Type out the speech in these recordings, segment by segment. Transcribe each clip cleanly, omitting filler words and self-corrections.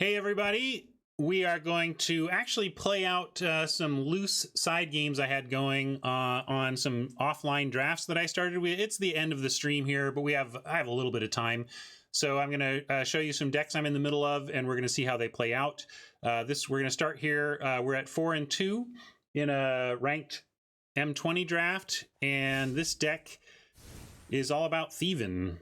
Hey everybody, we are going to actually play out some loose side games I had going on some offline drafts that I started with. It's the end of the stream here, but I have a little bit of time. So I'm going to show you some decks I'm in the middle of, and we're going to see how they play out. We're going to start here. We're at 4-2 in a ranked M20 draft, and this deck is all about thieving.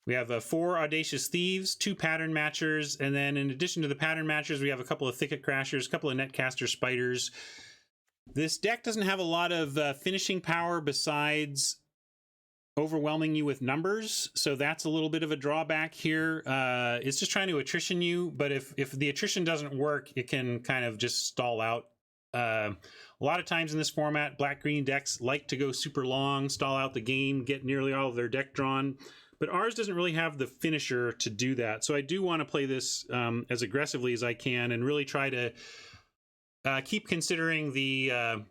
We have 4 Audacious Thieves, 2 Pattern Matchers, and then in addition to the Pattern Matchers, we have a couple of Thicket Crashers, a couple of Netcaster Spiders. This deck doesn't have a lot of finishing power besides overwhelming you with numbers, so that's a little bit of a drawback here. It's just trying to attrition you, but if the attrition doesn't work, it can kind of just stall out. A lot of times in this format, black-green decks like to go super long, stall out the game, get nearly all of their deck drawn. But ours doesn't really have the finisher to do that. So I do want to play this as aggressively as I can and really try to keep considering the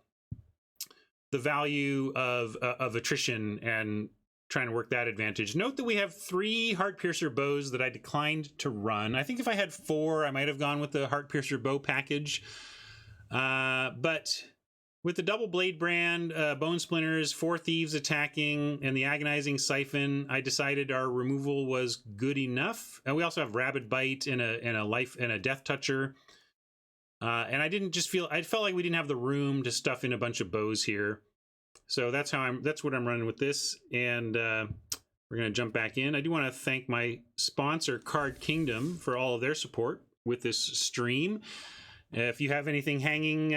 value of attrition and trying to work that advantage. Note that we have 3 Heartpiercer bows that I declined to run. I think if I had 4, I might have gone with the Heartpiercer bow package. But with the double blade brand, bone splinters, 4 thieves attacking, and the agonizing siphon, I decided our removal was good enough. And we also have rabid bite and a death toucher. And I felt like we didn't have the room to stuff in a bunch of bows here. So that's what I'm running with this. And we're gonna jump back in. I do want to thank my sponsor, Card Kingdom, for all of their support with this stream. If you have anything hanging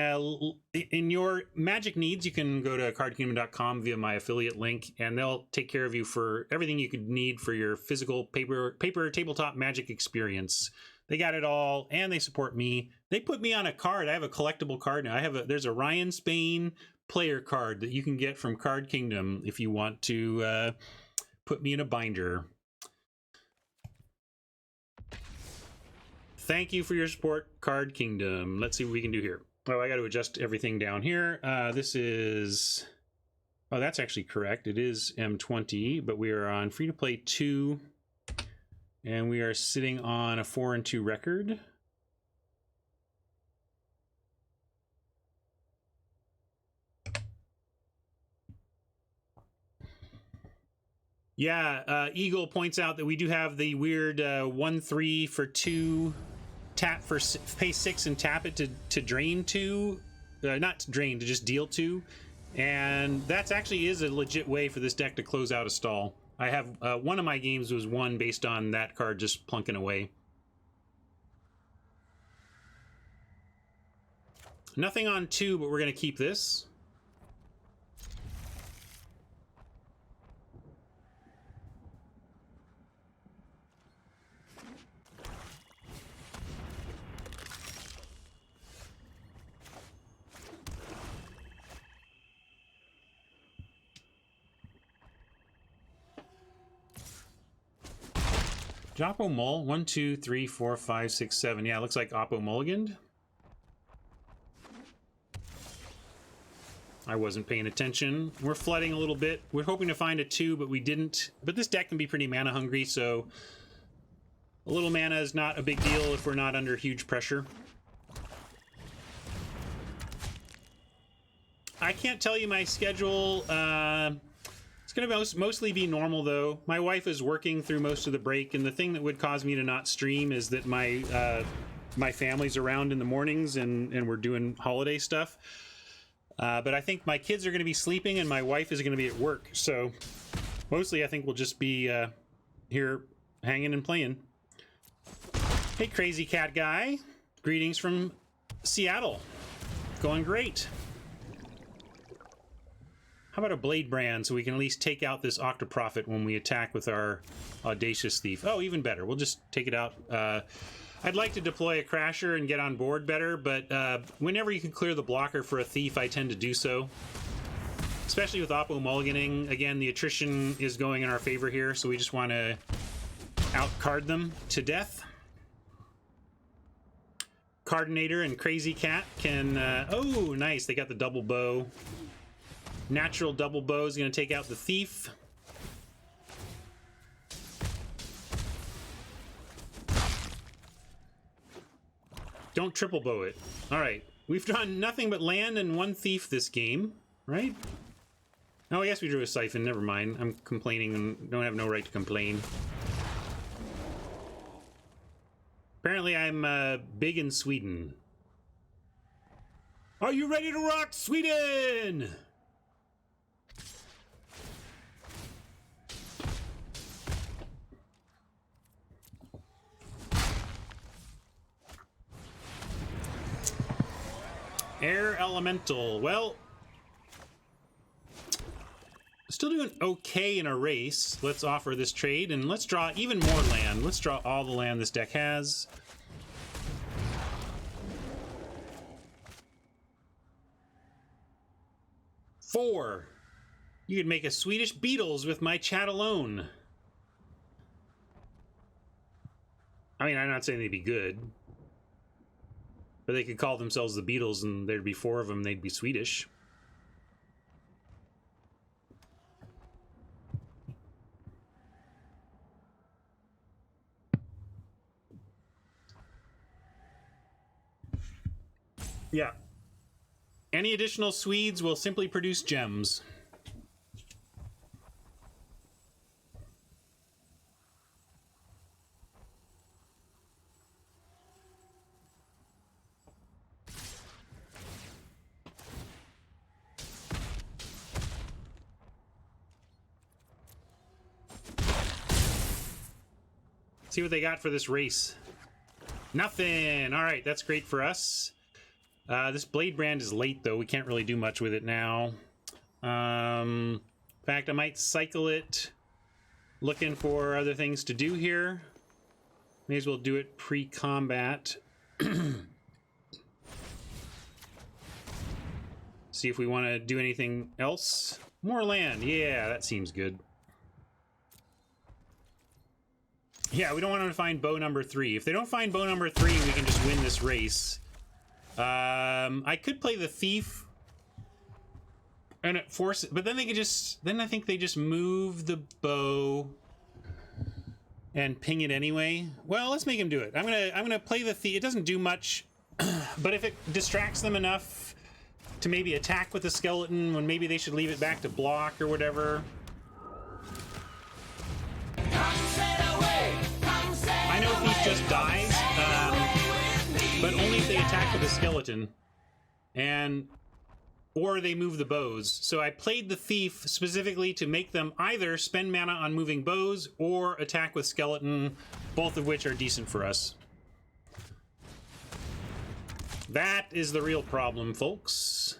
in your magic needs, you can go to cardkingdom.com via my affiliate link, and they'll take care of you for everything you could need for your physical paper tabletop magic experience. They got it all, and they support me. They put me on a card. I have a collectible card now. There's a Ryan Spain player card that you can get from Card Kingdom if you want to put me in a binder. Thank you for your support, Card Kingdom. Let's see what we can do here. Oh, I got to adjust everything down here. This is... Oh, that's actually correct. It is M20, but we are on free-to-play 2, and we are sitting on a 4-2 record. Yeah, Eagle points out that we do have the weird 1-3 for 2... tap for pay 6 and tap it to drain 2, not to drain, to just deal 2, and that's actually is a legit way for this deck to close out a stall. I have one of my games was won based on that card just plunking away. Nothing on 2, but we're gonna keep this. Oppo Mull, 1, 2, 3, 4, 5, 6, 7. Yeah, looks like Oppo mulliganed. I wasn't paying attention. We're flooding a little bit. We're hoping to find a 2, but we didn't. But this deck can be pretty mana hungry, so a little mana is not a big deal if we're not under huge pressure. I can't tell you my schedule. It's going to mostly be normal, though. My wife is working through most of the break, and the thing that would cause me to not stream is that my family's around in the mornings, and we're doing holiday stuff. But I think my kids are going to be sleeping, and my wife is going to be at work. So mostly I think we'll just be here hanging and playing. Hey, Crazy Cat Guy. Greetings from Seattle. Going great. How about a Blade Brand so we can at least take out this Octoprophet when we attack with our Audacious Thief? Oh, even better. We'll just take it out. I'd like to deploy a Crasher and get on board better, but whenever you can clear the blocker for a Thief, I tend to do so. Especially with Oppo mulliganing. Again, the attrition is going in our favor here, so we just want to out-card them to death. Cardinator and Crazy Cat can... oh, nice. They got the double bow. Natural double bow is going to take out the Thief. Don't triple bow it. All right. We've drawn nothing but land and one thief this game, right? Oh, I guess we drew a siphon. Never mind. I'm complaining and don't have no right to complain. Apparently, I'm big in Sweden. Are you ready to rock, Sweden? Air Elemental. Well, still doing okay in a race. Let's offer this trade, and let's draw even more land. Let's draw all the land this deck has. Four. You could make a Swedish Beatles with my chat alone. I mean, I'm not saying they'd be good. But they could call themselves the Beatles and there'd be four of them, they'd be Swedish. Yeah. Any additional Swedes will simply produce gems. See what they got for this race. Nothing. All right, that's great for us. This Blade Brand is late, though. We can't really do much with it now. In fact, I might cycle it, looking for other things to do here. May as well do it pre-combat. See if we want to do anything else. More land. Yeah, that seems good. Yeah, we don't want them to find bow number 3. If they don't find bow number 3, we can just win this race. I could play the thief and it force it, but then they could just, then I think they just move the bow and ping it anyway. Well, let's make him do it. I'm gonna play the thief. It doesn't do much, but if it distracts them enough to maybe attack with the skeleton when maybe they should leave it back to block or whatever. I know Thief just dies, but only if they attack with a skeleton, or they move the bows. So I played the Thief specifically to make them either spend mana on moving bows or attack with skeleton, both of which are decent for us. That is the real problem, folks.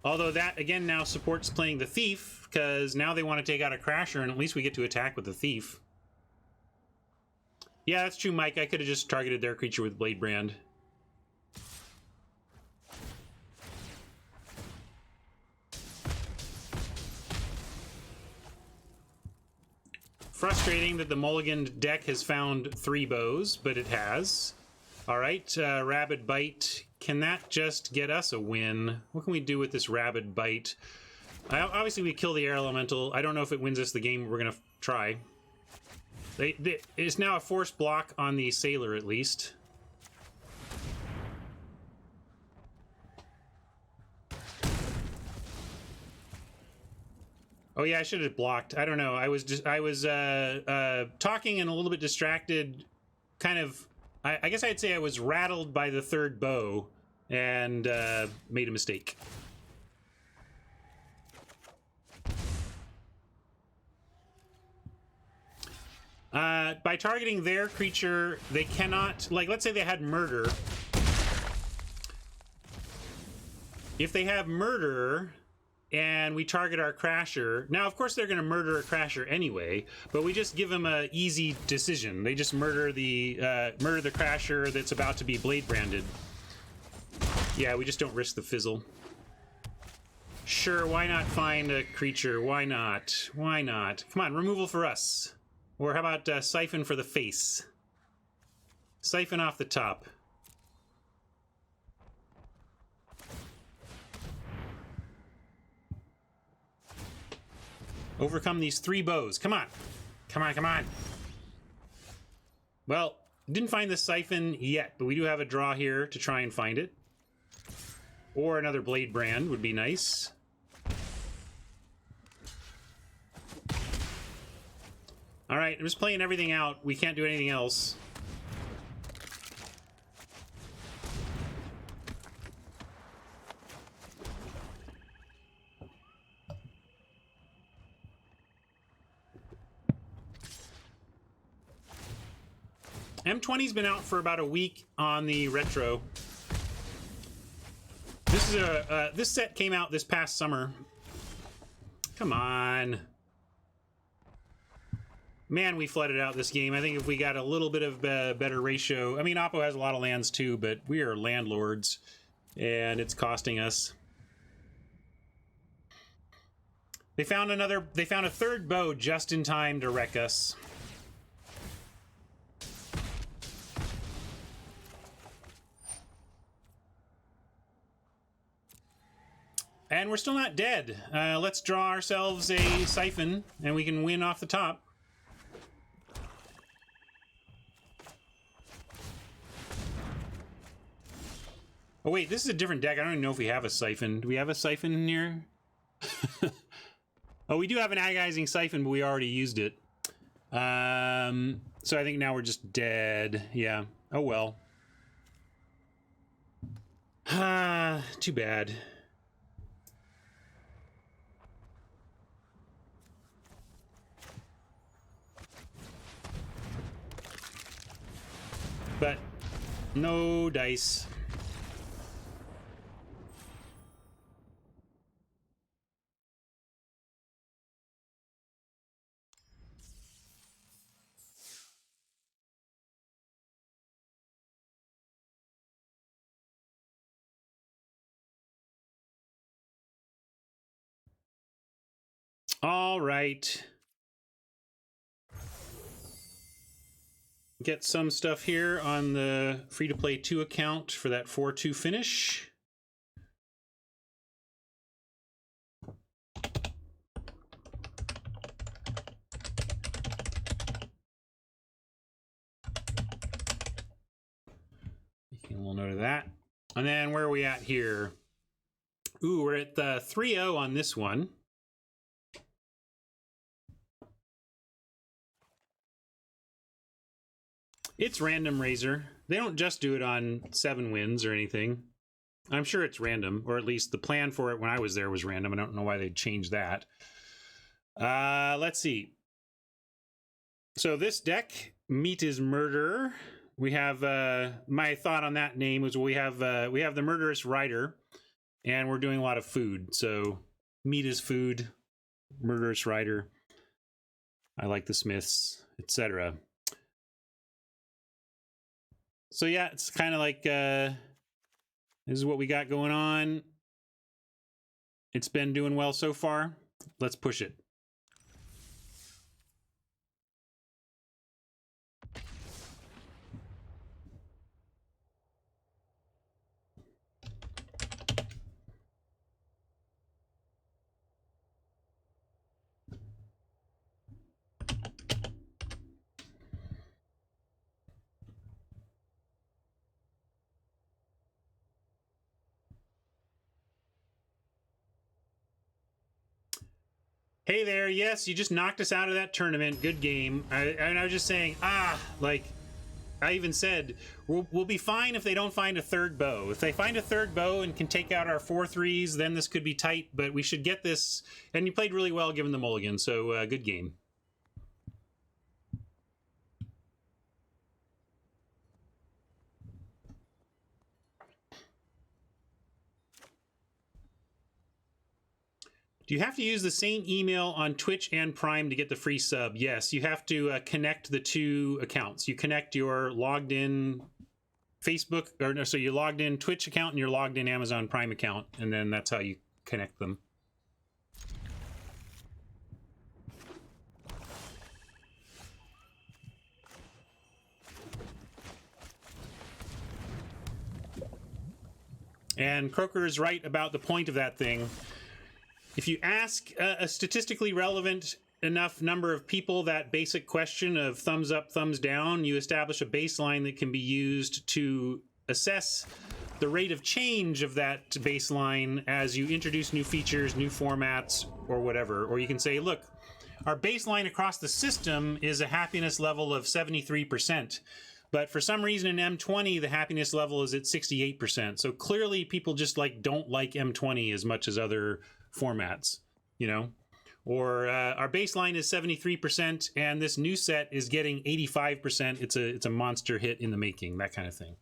Although that, again, now supports playing the Thief, because now they want to take out a Crasher, and at least we get to attack with the Thief. Yeah, that's true, Mike. I could have just targeted their creature with Blade Brand. Frustrating that the mulliganed deck has found 3 bows, but it has. All right, Rabid Bite. Can that just get us a win? What can we do with this Rabid Bite? Obviously, we kill the Air Elemental. I don't know if it wins us the game. We're going to try. It's now a forced block on the Sailor, at least. Oh yeah, I should have blocked. I don't know. I was talking and a little bit distracted. Kind of. I guess I'd say I was rattled by the 3rd bow and made a mistake. By targeting their creature, they cannot, like, let's say they had Murder. If they have Murder and we target our Crasher, now of course they're going to murder a Crasher anyway, but we just give them an easy decision. They just murder the Crasher that's about to be Blade Branded. Yeah, we just don't risk the fizzle. Sure, why not find a creature? Why not? Why not? Come on, removal for us. Or how about Siphon for the face? Siphon off the top. Overcome these 3 bows. Come on. Come on, come on. Well, Didn't find the siphon yet, but we do have a draw here to try and find it. Or another blade brand would be nice. All right, I'm just playing everything out. We can't do anything else. M20's been out for about a week on the retro. This is this set came out this past summer. Come on. Man, we flooded out this game. I think if we got a little bit of better ratio... I mean, Oppo has a lot of lands too, but we are landlords, and it's costing us. They found a third bow just in time to wreck us. And we're still not dead. Let's draw ourselves a siphon, and we can win off the top. Oh wait, this is a different deck. I don't even know if we have a siphon. Do we have a siphon in here? Oh, we do have an agonizing siphon, but we already used it. So I think now we're just dead. Yeah. Oh well. Too bad. But no dice. All right. Get some stuff here on the free-to-play 2 account for that 4-2 finish. Making a little note of that. And then where are we at here? Ooh, we're at the 3-0 on this one. It's random Razor. They don't just do it on 7 wins or anything. I'm sure it's random, or at least the plan for it when I was there was random. I don't know why they'd change that. Let's see. So this deck, Meat is Murder. We have my thought on that name was we have the Murderous Rider, and we're doing a lot of food. So meat is food, Murderous Rider. I like the Smiths, etc. So yeah, it's kind of like this is what we got going on. It's been doing well so far. Let's push it. Hey there, yes, you just knocked us out of that tournament. Good game. I was just saying, like, I even said, we'll be fine if they don't find a third bow. If they find a third bow and can take out our 4-3s, then this could be tight, but we should get this. And you played really well given the mulligan, so good game. Do you have to use the same email on Twitch and Prime to get the free sub? Yes, you have to connect the 2 accounts. You connect your logged in Facebook, or no, so your logged in Twitch account and your logged in Amazon Prime account, and then that's how you connect them. And Croker is right about the point of that thing. If you ask a statistically relevant enough number of people that basic question of thumbs up, thumbs down, you establish a baseline that can be used to assess the rate of change of that baseline as you introduce new features, new formats, or whatever. Or you can say, look, our baseline across the system is a happiness level of 73%. But for some reason in M20, the happiness level is at 68%. So clearly people just don't like M20 as much as other formats, you know? Or our baseline is 73% and this new set is getting 85%. It's a monster hit in the making, that kind of thing.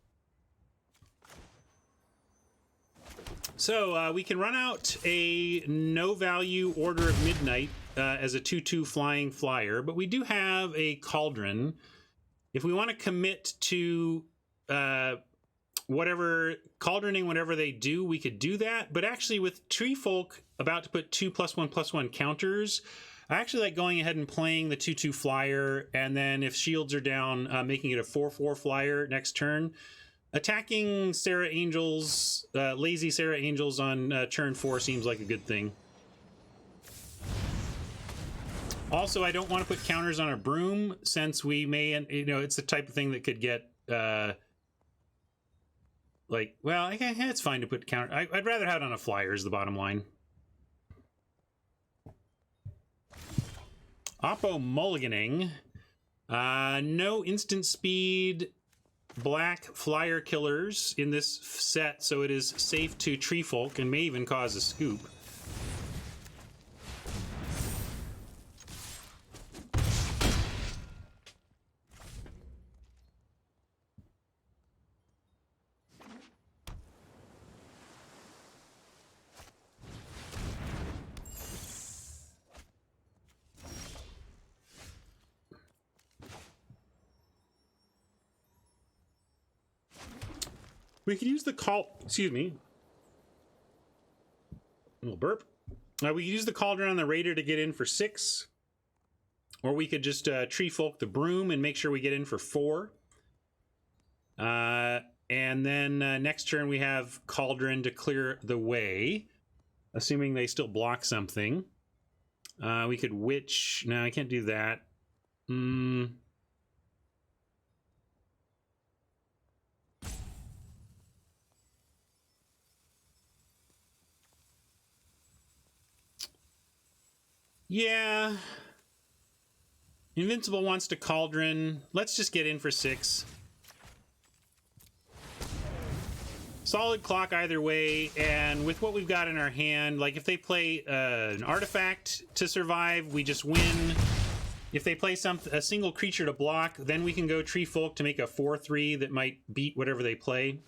So we can run out a no value Order of Midnight as a 2/2 flying flyer, but we do have a Cauldron. If we want to commit to whatever cauldroning, whatever they do, we could do that. But actually with Tree Folk about to put 2 +1/+1 counters, I actually like going ahead and playing the 2/2 flyer, and then if shields are down, making it a 4/4 flyer next turn. Attacking Sarah Angels, lazy Sarah Angels on turn 4 seems like a good thing. Also, I don't want to put counters on a Broom, since we may, it's the type of thing that could get, well, it's fine to put counter. I'd rather have it on a flyer is the bottom line. Oppo mulliganing. No instant speed black flyer killers in this set, so it is safe to Tree Folk and may even cause a scoop. We could use the excuse me. A little burp. We could use the Cauldron on the Raider to get in for 6. Or we could just Tree Folk the Broom and make sure we get in for 4. And then next turn we have Cauldron to clear the way, assuming they still block something. We could Witch. No, I can't do that. Yeah. Invincible wants to Cauldron. Let's just get in for 6. Solid clock either way, and with what we've got in our hand, like if they play an artifact to survive, we just win. If they play a single creature to block, then we can go Tree Folk to make a 4/3 that might beat whatever they play.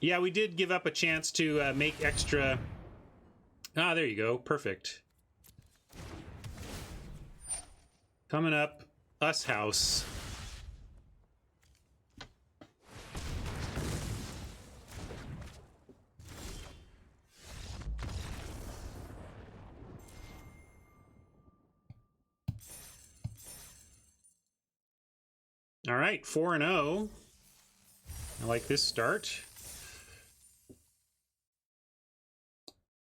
Yeah, we did give up a chance to make extra... Ah, there you go. Perfect. Coming up, Us House. All right, 4-0. I like this start.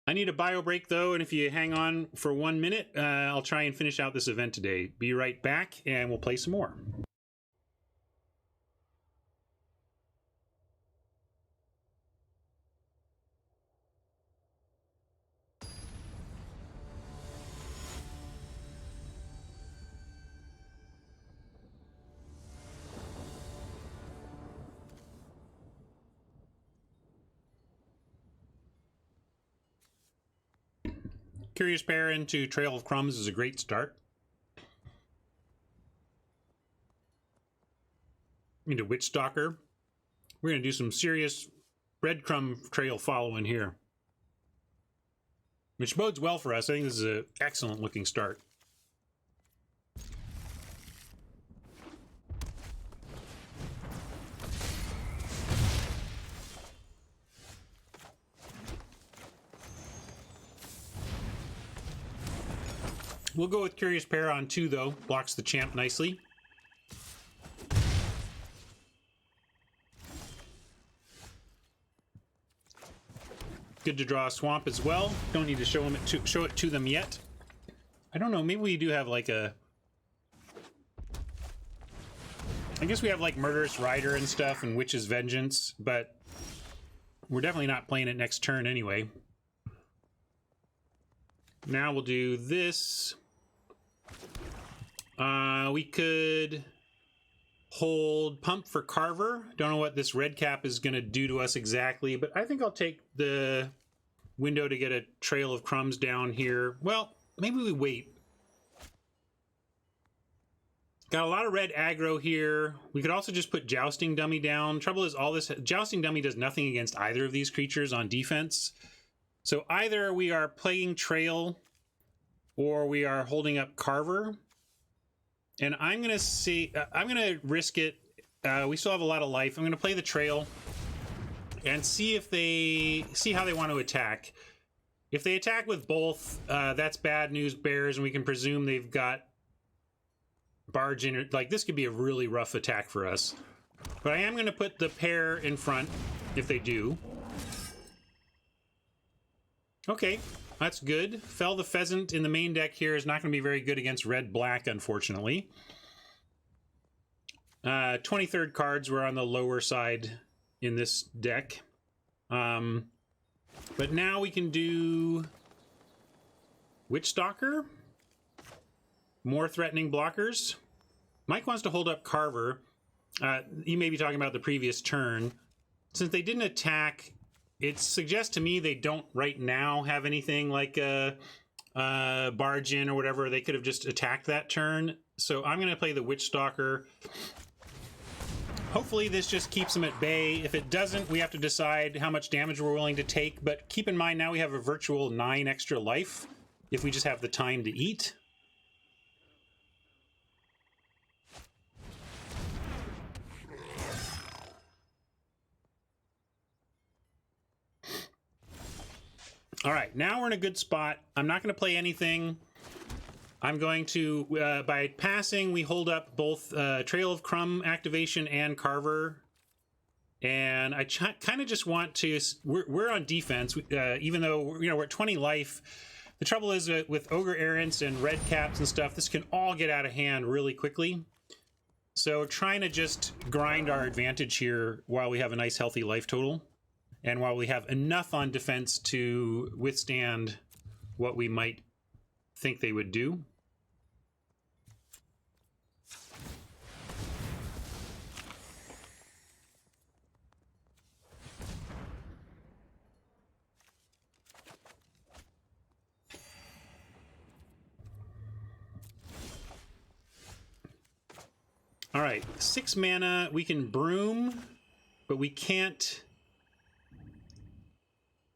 I need a bio break though, and if you hang on for 1 minute, I'll try and finish out this event today. Be right back, and we'll play some more. Curious Pair into Trail of Crumbs is a great start. Into Witch Stalker. We're going to do some serious breadcrumb trail following here, which bodes well for us. I think this is an excellent looking start. We'll go with Curious Pair on 2, though. Blocks the champ nicely. Good to draw a swamp as well. Don't need to show it to them yet. I don't know, maybe we do have like a... I guess we have like Murderous Rider and stuff and Witch's Vengeance, but we're definitely not playing it next turn anyway. Now we'll do this. We could hold Pump for Carver. Don't know what this red cap is going to do to us exactly, but I think I'll take the window to get a Trail of Crumbs down here. Well, maybe we wait. Got a lot of red aggro here. We could also just put Jousting Dummy down. Trouble is, all this Jousting Dummy does nothing against either of these creatures on defense. So either we are playing Trail or we are holding up Carver. And I'm going to see, I'm going to risk it. We still have a lot of life. I'm going to play the Trail and see if see how they want to attack. If they attack with both, that's bad news bears, and we can presume they've got Barge in. Like, this could be a really rough attack for us. But I am going to put the pair in front if they do. Okay, that's good. Fell the Pheasant in the main deck here is not going to be very good against red-black, unfortunately. 23rd cards were on the lower side in this deck. But now we can do Witchstalker. More threatening blockers. Mike wants to hold up Carver. You may be talking about the previous turn. Since they didn't attack, it suggests to me they don't right now have anything like a barge in or whatever. They could have just attacked that turn. So I'm going to play the Witchstalker. Hopefully this just keeps them at bay. If it doesn't, we have to decide how much damage we're willing to take. But keep in mind, now we have a virtual 9 extra life if we just have the time to eat. All right, now we're in a good spot. I'm not going to play anything. I'm going to, by passing, we hold up both Trail of Crumb activation and Carver. And I kind of just want to, we're on defense, even though, we're at 20 life. The trouble is with Ogre Errants and red caps and stuff, this can all get out of hand really quickly. So trying to just grind our advantage here while we have a nice healthy life total. And while we have enough on defense to withstand what we might think they would do. All right, 6 mana, we can Broom, but we can't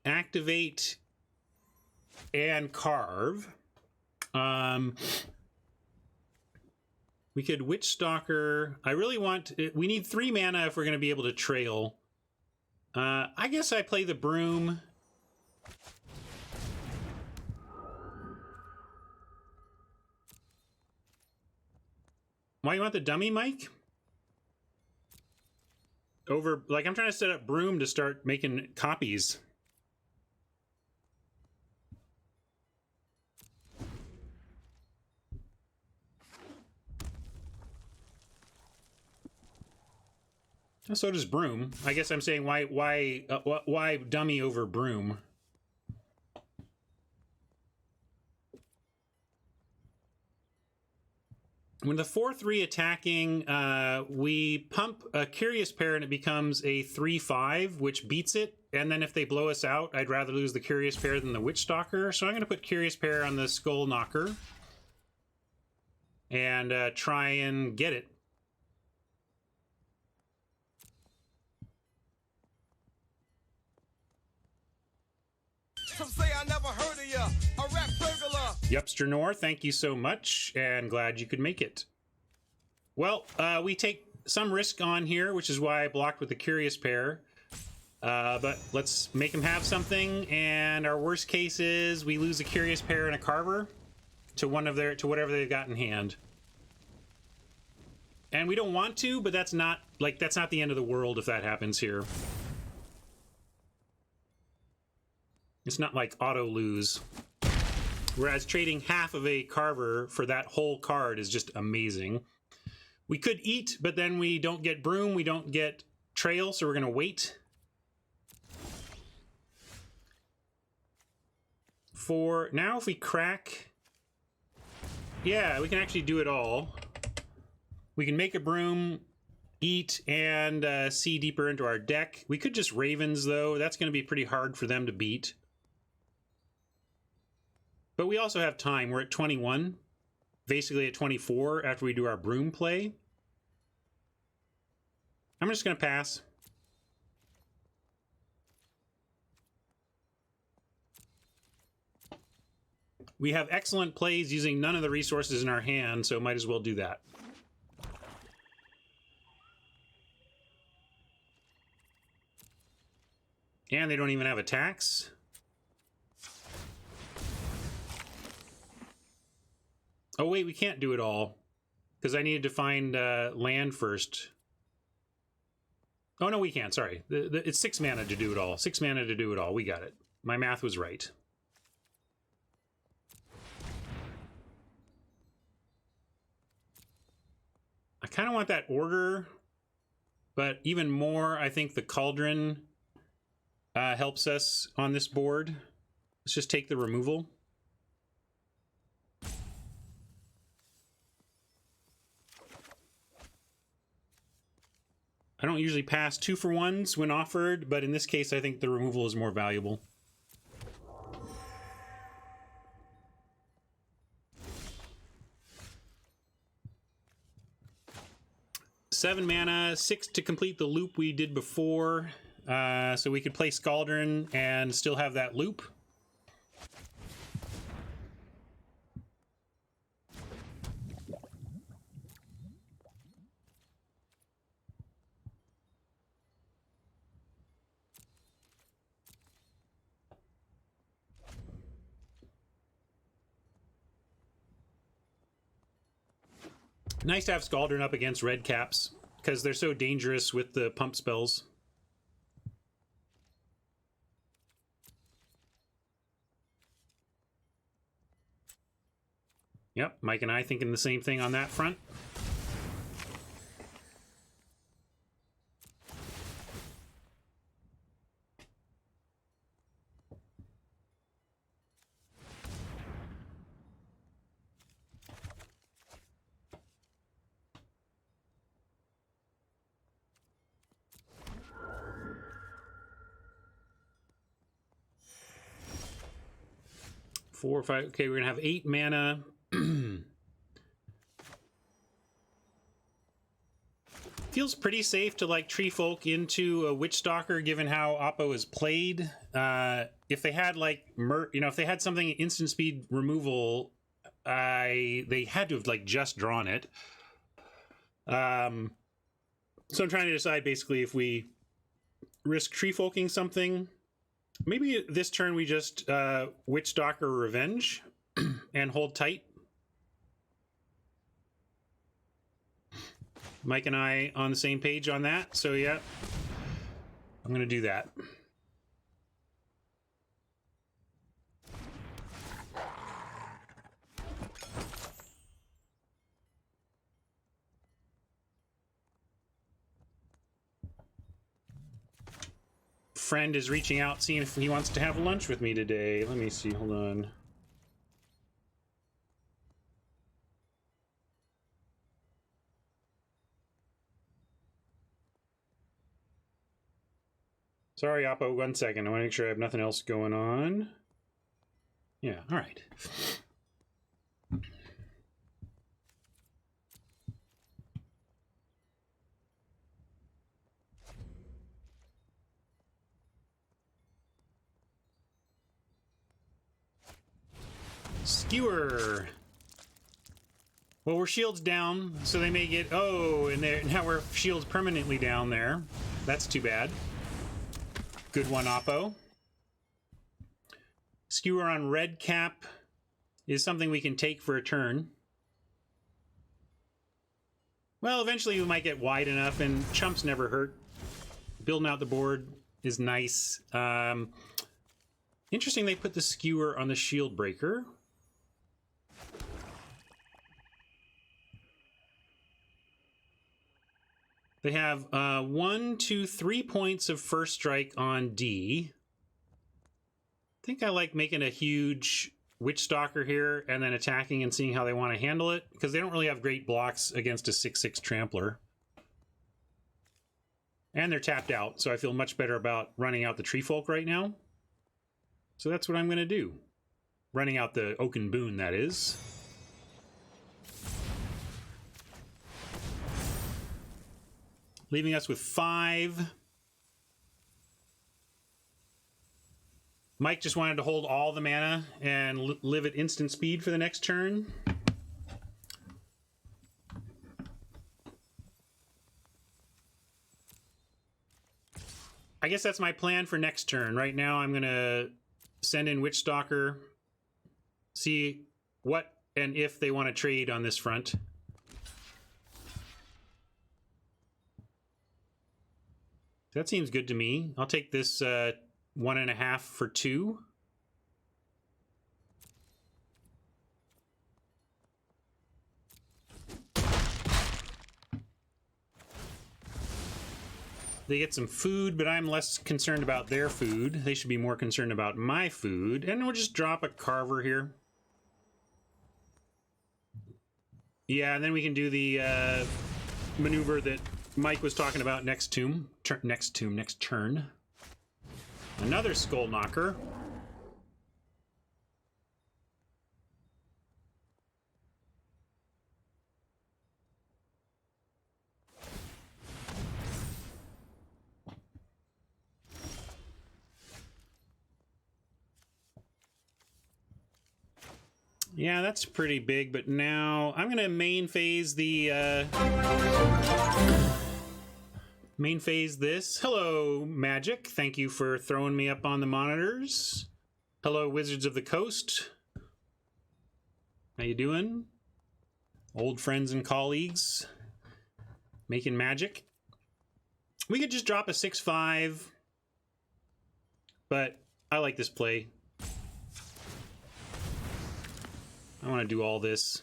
activate and carve. We could Witchstalker. I really want... We need 3 mana if we're going to be able to trail. I guess I play the Broom. Why you want the dummy, Mike? Over... Like, I'm trying to set up Broom to start making copies. So does Broom. I guess I'm saying why dummy over Broom? When the 4/3 attacking, we pump a Curious Pair and it becomes a 3/5, which beats it. And then if they blow us out, I'd rather lose the Curious Pair than the Witchstalker. So I'm going to put Curious Pair on the Skull Knocker and try and get it. Some say I never heard of ya, a rap burglar. Yupster Nor, thank you so much, and glad you could make it. Well, we take some risk on here, which is why I blocked with the Curious Pair. But let's make them have something, and our worst case is we lose a Curious Pair and a Carver to whatever they've got in hand. And we don't want to, but that's not the end of the world if that happens here. It's not like auto lose. Whereas trading half of a carver for that whole card is just amazing. We could eat, but then we don't get broom, we don't get trail, so we're going to wait. For now, if we crack... Yeah, we can actually do it all. We can make a broom, eat, and see deeper into our deck. We could just Ravens, though. That's going to be pretty hard for them to beat. But we also have time. We're at 21. Basically at 24 after we do our broom play. I'm just going to pass. We have excellent plays using none of the resources in our hand, so might as well do that. And they don't even have attacks. Oh wait, we can't do it all. Because I needed to find land first. Oh no, we can't, sorry. It's 6 mana to do it all. 6 mana to do it all, we got it. My math was right. I kind of want that order, but even more, I think the Cauldron helps us on this board. Let's just take the removal. I don't usually pass 2-for-1s when offered, but in this case, I think the removal is more valuable. Seven mana, 6 to complete the loop we did before. So we could play Scaldron and still have that loop. Nice to have Scaldron up against red caps, because they're so dangerous with the pump spells. Yep, Mike and I thinking the same thing on that front. Four or five. Okay, we're gonna have 8 mana. Feels pretty safe to like Tree Folk into a Witch Stalker, given how Oppo is played. If they had like, if they had something instant speed removal, they had to have like just drawn it. So I'm trying to decide basically if we risk Tree Folking something. Maybe this turn we just Witch Stalker Revenge and hold tight. Mike and I on the same page on that, so yeah, I'm going to do that. Friend is reaching out, seeing if he wants to have lunch with me today. Let me see, hold on. Sorry, Oppo, 1 second. I want to make sure I have nothing else going on. Yeah, all right. Skewer. Well, we're shields down, so they may get... Oh, and now we're shields permanently down there. That's too bad. Good one, Oppo. Skewer on red cap is something we can take for a turn. Well, eventually we might get wide enough, and chumps never hurt. Building out the board is nice. And Interesting they put the skewer on the shield breaker. They have 1, 2, 3 points of first strike on D. I think I like making a huge Witch Stalker here and then attacking and seeing how they want to handle it, because they don't really have great blocks against a 6/6 Trampler. And they're tapped out, so I feel much better about running out the Tree Folk right now. So that's what I'm going to do. Running out the Oaken Boon, that is. Leaving us with 5. Mike just wanted to hold all the mana and live at instant speed for the next turn. I guess that's my plan for next turn. Right now I'm going to send in Witch Stalker, see what and if they want to trade on this front. That seems good to me. I'll take this 1.5 for 2. They get some food, but I'm less concerned about their food. They should be more concerned about my food. And we'll just drop a Carver here. Yeah, and then we can do the maneuver that Mike was talking about next turn. Another Skull Knocker. Yeah, that's pretty big, but now I'm going to main phase the... main phase this. Hello, Magic. Thank you for throwing me up on the monitors. Hello, Wizards of the Coast. How you doing? Old friends and colleagues. Making magic. We could just drop a 6/5, but I like this play. I want to do all this.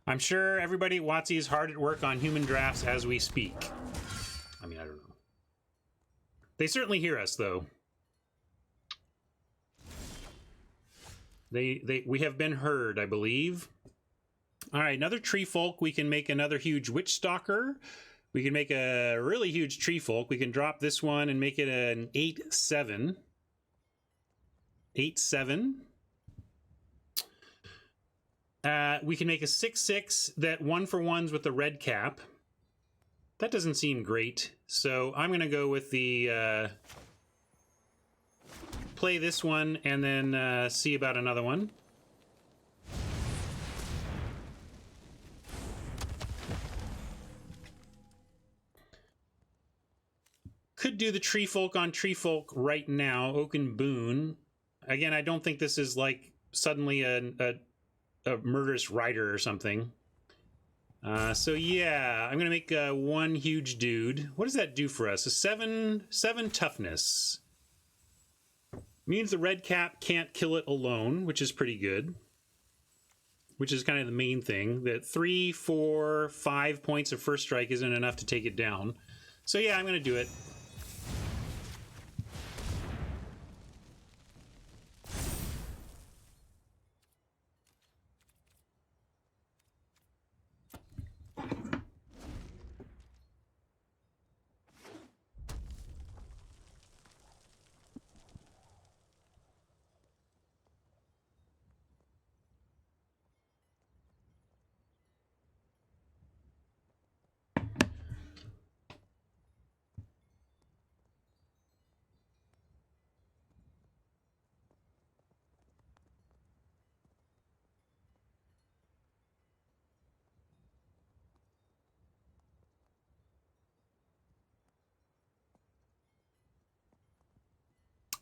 I'm sure everybody at WotC is hard at work on human drafts as we speak. I mean, I don't know. They certainly hear us, though. We have been heard, I believe. All right, another Tree Folk. We can make another huge Witch Stalker. We can make a really huge Tree Folk. We can drop this one and make it an 8/7. 8/7. We can make a 6/6 that 1-for-1s with the red cap. That doesn't seem great, so I'm going to go with the play this one and then see about another one. Could do the Tree Folk on Tree Folk right now. Oaken Boon. Again, I don't think this is like suddenly a murderous rider or something. So yeah, I'm gonna make one huge dude. What does that do for us? A 7 toughness. Means the red cap can't kill it alone, which is pretty good. Which is kind of the main thing. That 3, 4, 5 points of first strike isn't enough to take it down. So yeah, I'm gonna do it.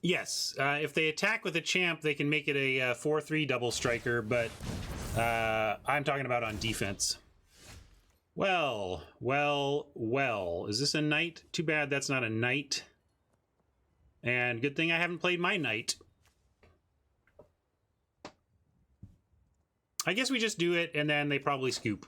Yes, if they attack with a champ, they can make it a 4/3 double striker, but I'm talking about on defense. Well. Is this a knight? Too bad that's not a knight. And good thing I haven't played my knight. I guess we just do it, and then they probably scoop.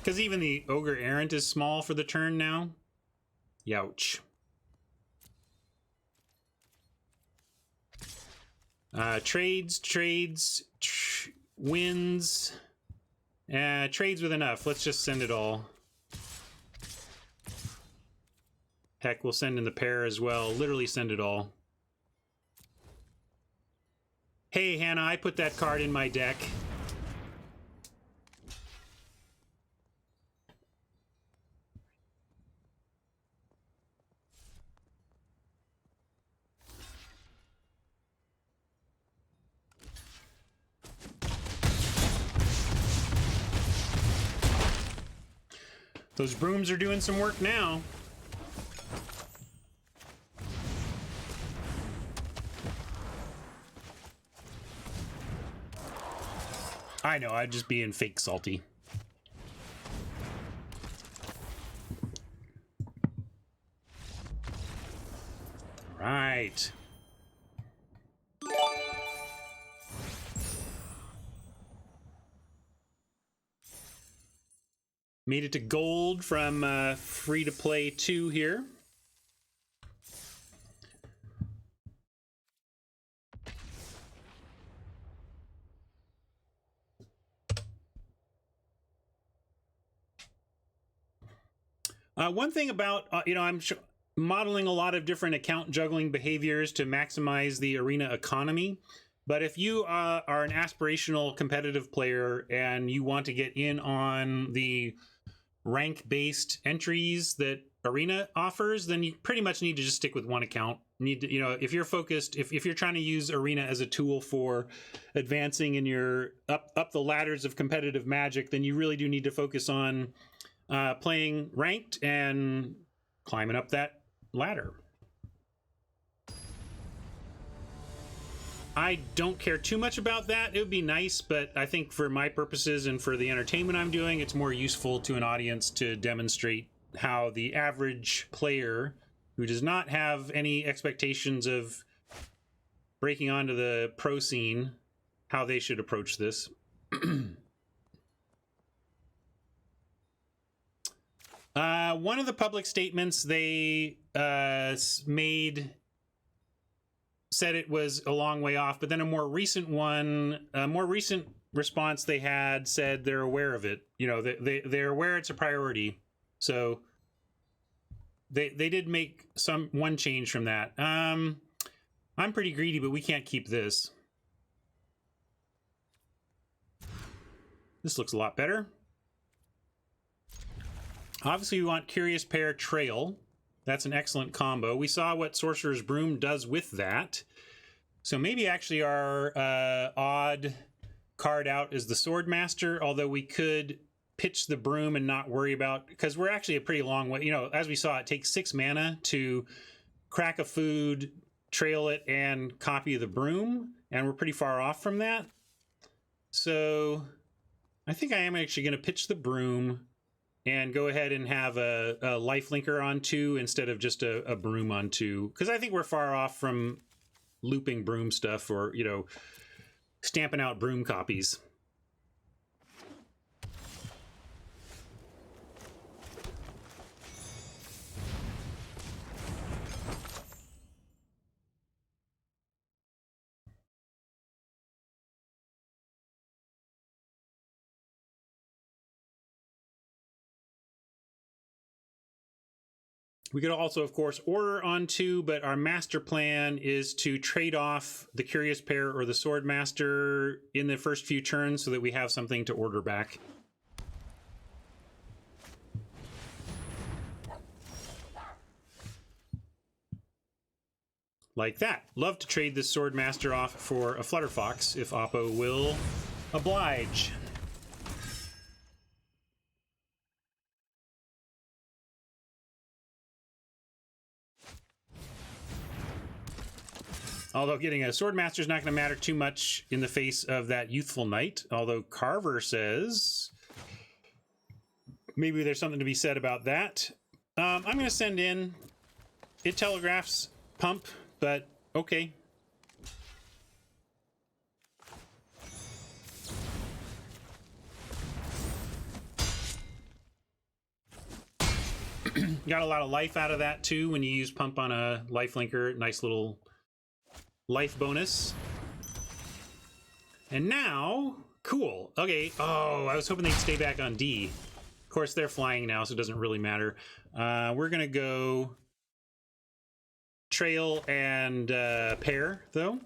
Because even the Ogre Errant is small for the turn now. Youch. Trades, wins. Trades with enough. Let's just send it all. Heck, we'll send in the pair as well. Literally send it all. Hey, Hannah, I put that card in my deck. Those brooms are doing some work now. I know, I'm just being fake salty. Right. Made it to gold from free to play 2 here. One thing about, I'm modeling a lot of different account juggling behaviors to maximize the arena economy. But if you are an aspirational competitive player and you want to get in on the rank-based entries that Arena offers, then you pretty much need to just stick with one account. Need to, if you're focused, if you're trying to use Arena as a tool for advancing in your up the ladders of competitive Magic, then you really do need to focus on playing ranked and climbing up that ladder. I don't care too much about that. It would be nice, but I think for my purposes and for the entertainment I'm doing, it's more useful to an audience to demonstrate how the average player who does not have any expectations of breaking onto the pro scene, how they should approach this. One of the public statements they made said it was a long way off, but then a more recent response they had said they're aware of it. They're aware it's a priority. So they did make one change from that. I'm pretty greedy, but we can't keep this. This looks a lot better. Obviously, we want Curious Pair Trail. That's an excellent combo. We saw what Sorcerer's Broom does with that. So maybe actually our odd card out is the Swordmaster, although we could pitch the Broom and not worry about, because we're actually a pretty long way. As we saw, it takes 6 mana to crack a food, trail it, and copy the Broom, and we're pretty far off from that. So I think I am actually going to pitch the Broom and go ahead and have a lifelinker on 2 instead of just a Broom on 2, because I think we're far off from looping Broom stuff or, stamping out Broom copies. We could also, of course, order on 2, but our master plan is to trade off the Curious Pair or the Swordmaster in the first few turns so that we have something to order back. Like that. Love to trade this Swordmaster off for a Flutterfox if Oppo will oblige. Although getting a Swordmaster is not going to matter too much in the face of that Youthful Knight. Although Carver says maybe there's something to be said about that. I'm going to send in. It telegraphs pump, but okay. Got a lot of life out of that too when you use pump on a life linker. Nice little life bonus. And now, cool. Okay. Oh, I was hoping they'd stay back on D. Of course, they're flying now, so it doesn't really matter. We're gonna go trail and pair though.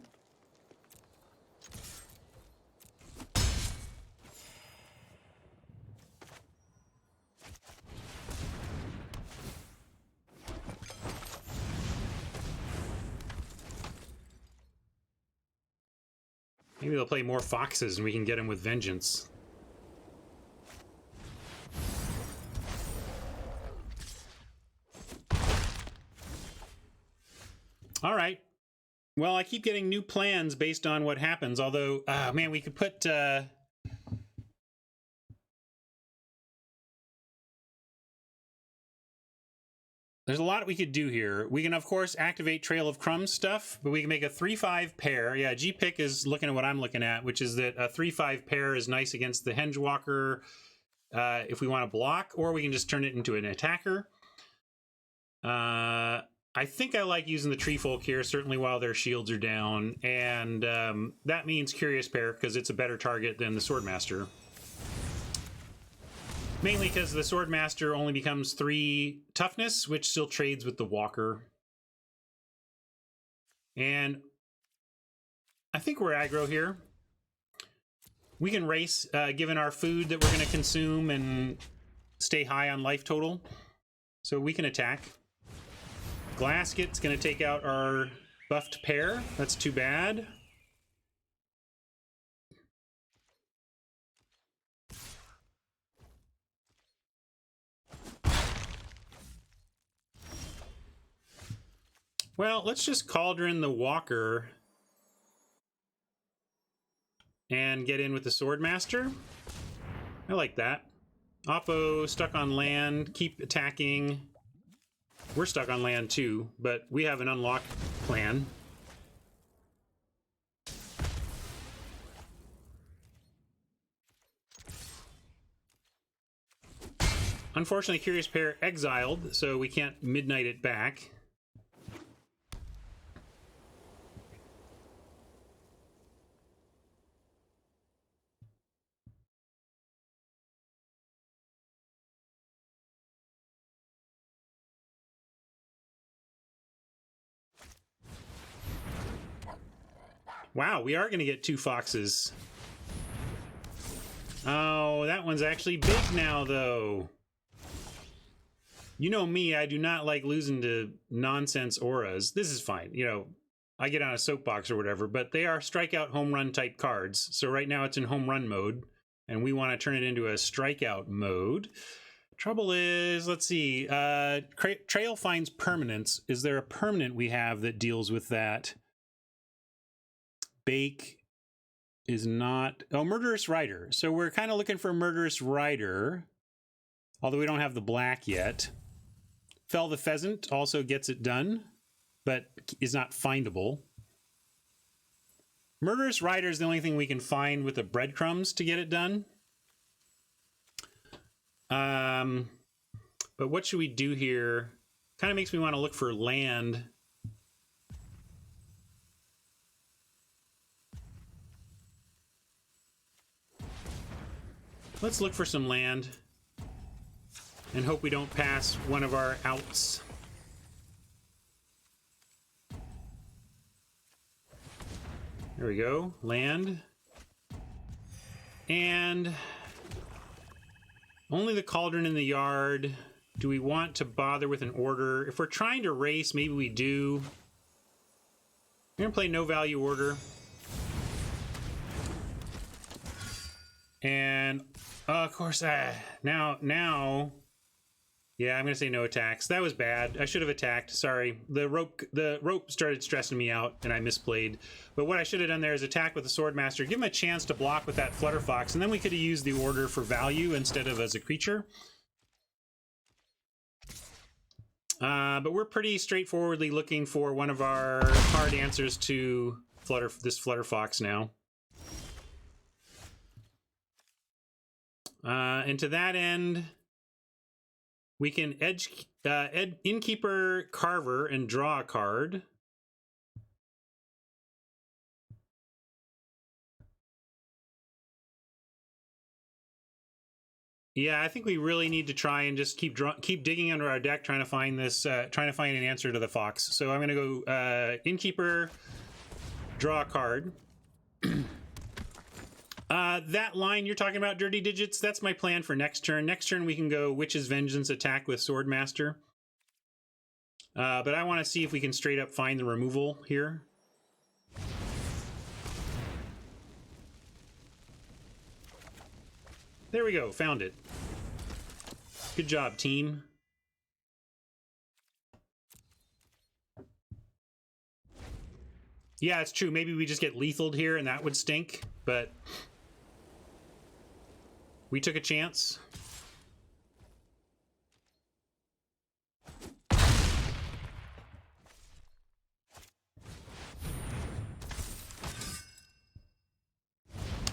Maybe they'll play more foxes and we can get them with vengeance. All right. Well, I keep getting new plans based on what happens, although, man, we could put... There's a lot we could do here. We can, of course, activate Trail of Crumbs stuff, but we can make a 3/5 pair. Yeah, G-Pick is looking at what I'm looking at, which is that a 3/5 pair is nice against the Hengewalker if we want to block, or we can just turn it into an attacker. I think I like using the Treefolk here, certainly while their shields are down, and that means Curious Pair because it's a better target than the Swordmaster. Mainly because the Swordmaster only becomes 3 toughness, which still trades with the Walker. And I think we're aggro here. We can race, given our food that we're going to consume and stay high on life total. So we can attack. Glasket's going to take out our buffed pair. That's too bad. Well, let's just Cauldron the Walker and get in with the Swordmaster. I like that. Oppo stuck on land, keep attacking. We're stuck on land too, but we have an unlock plan. Unfortunately, Curious Pair exiled, so we can't midnight it back. Wow, we are going to get 2 foxes. Oh, that one's actually big now, though. You know me, I do not like losing to nonsense auras. This is fine. You know, I get on a soapbox or whatever, but they are strikeout home run type cards. So right now it's in home run mode, and we want to turn it into a strikeout mode. Trouble is, let's see, Trail finds permanence. Is there a permanent we have that deals with that? Bake is not... Oh, Murderous Rider. So we're kind of looking for Murderous Rider, although we don't have the black yet. Fell the Pheasant also gets it done, but is not findable. Murderous Rider is the only thing we can find with the breadcrumbs to get it done. But what should we do here? Kind of makes me want to look for land. Let's look for some land and hope we don't pass one of our outs. There we go, land. And only the Cauldron in the yard. Do we want to bother with an order? If we're trying to race, maybe we do. We're gonna play no value order. And of course, now Yeah, I'm gonna say no attacks. That was bad. I should have attacked. Sorry. The rope started stressing me out, and I misplayed. But what I should have done there is attack with the Swordmaster, give him a chance to block with that Flutterfox, and then we could have used the order for value instead of as a creature. But we're pretty straightforwardly looking for one of our hard answers to this Flutterfox now. And to that end, we can Innkeeper Carver and draw a card. Yeah, I think we really need to try and just keep digging under our deck, trying to find this, trying to find an answer to the fox. So I'm gonna go Innkeeper, draw a card. That line you're talking about, Dirty Digits, that's my plan for next turn. Next turn we can go Witch's Vengeance, attack with Swordmaster. But I want to see if we can straight up find the removal here. There we go, found it. Good job, team. Yeah, it's true. Maybe we just get lethaled here and that would stink, but we took a chance.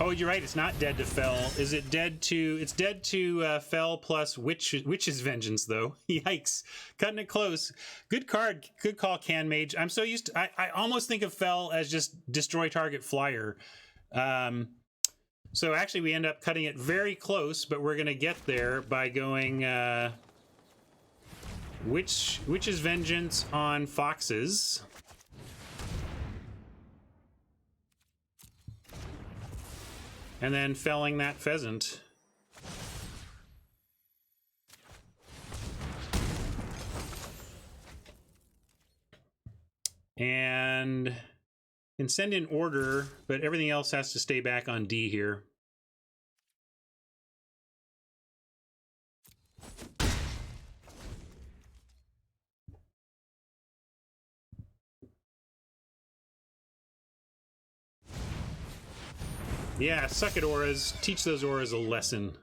Oh, you're right. It's not dead to fell. Is it dead to... It's dead to fell plus Witch's Vengeance, though. Yikes. Cutting it close. Good card. Good call, Can Mage. I'm so used to... I almost think of fell as just destroy target flyer. So actually, we end up cutting it very close, but we're going to get there by going... Witch's Vengeance on foxes. And then felling that pheasant. And can send in order, but everything else has to stay back on D here. Yeah, suck at auras. Teach those auras a lesson.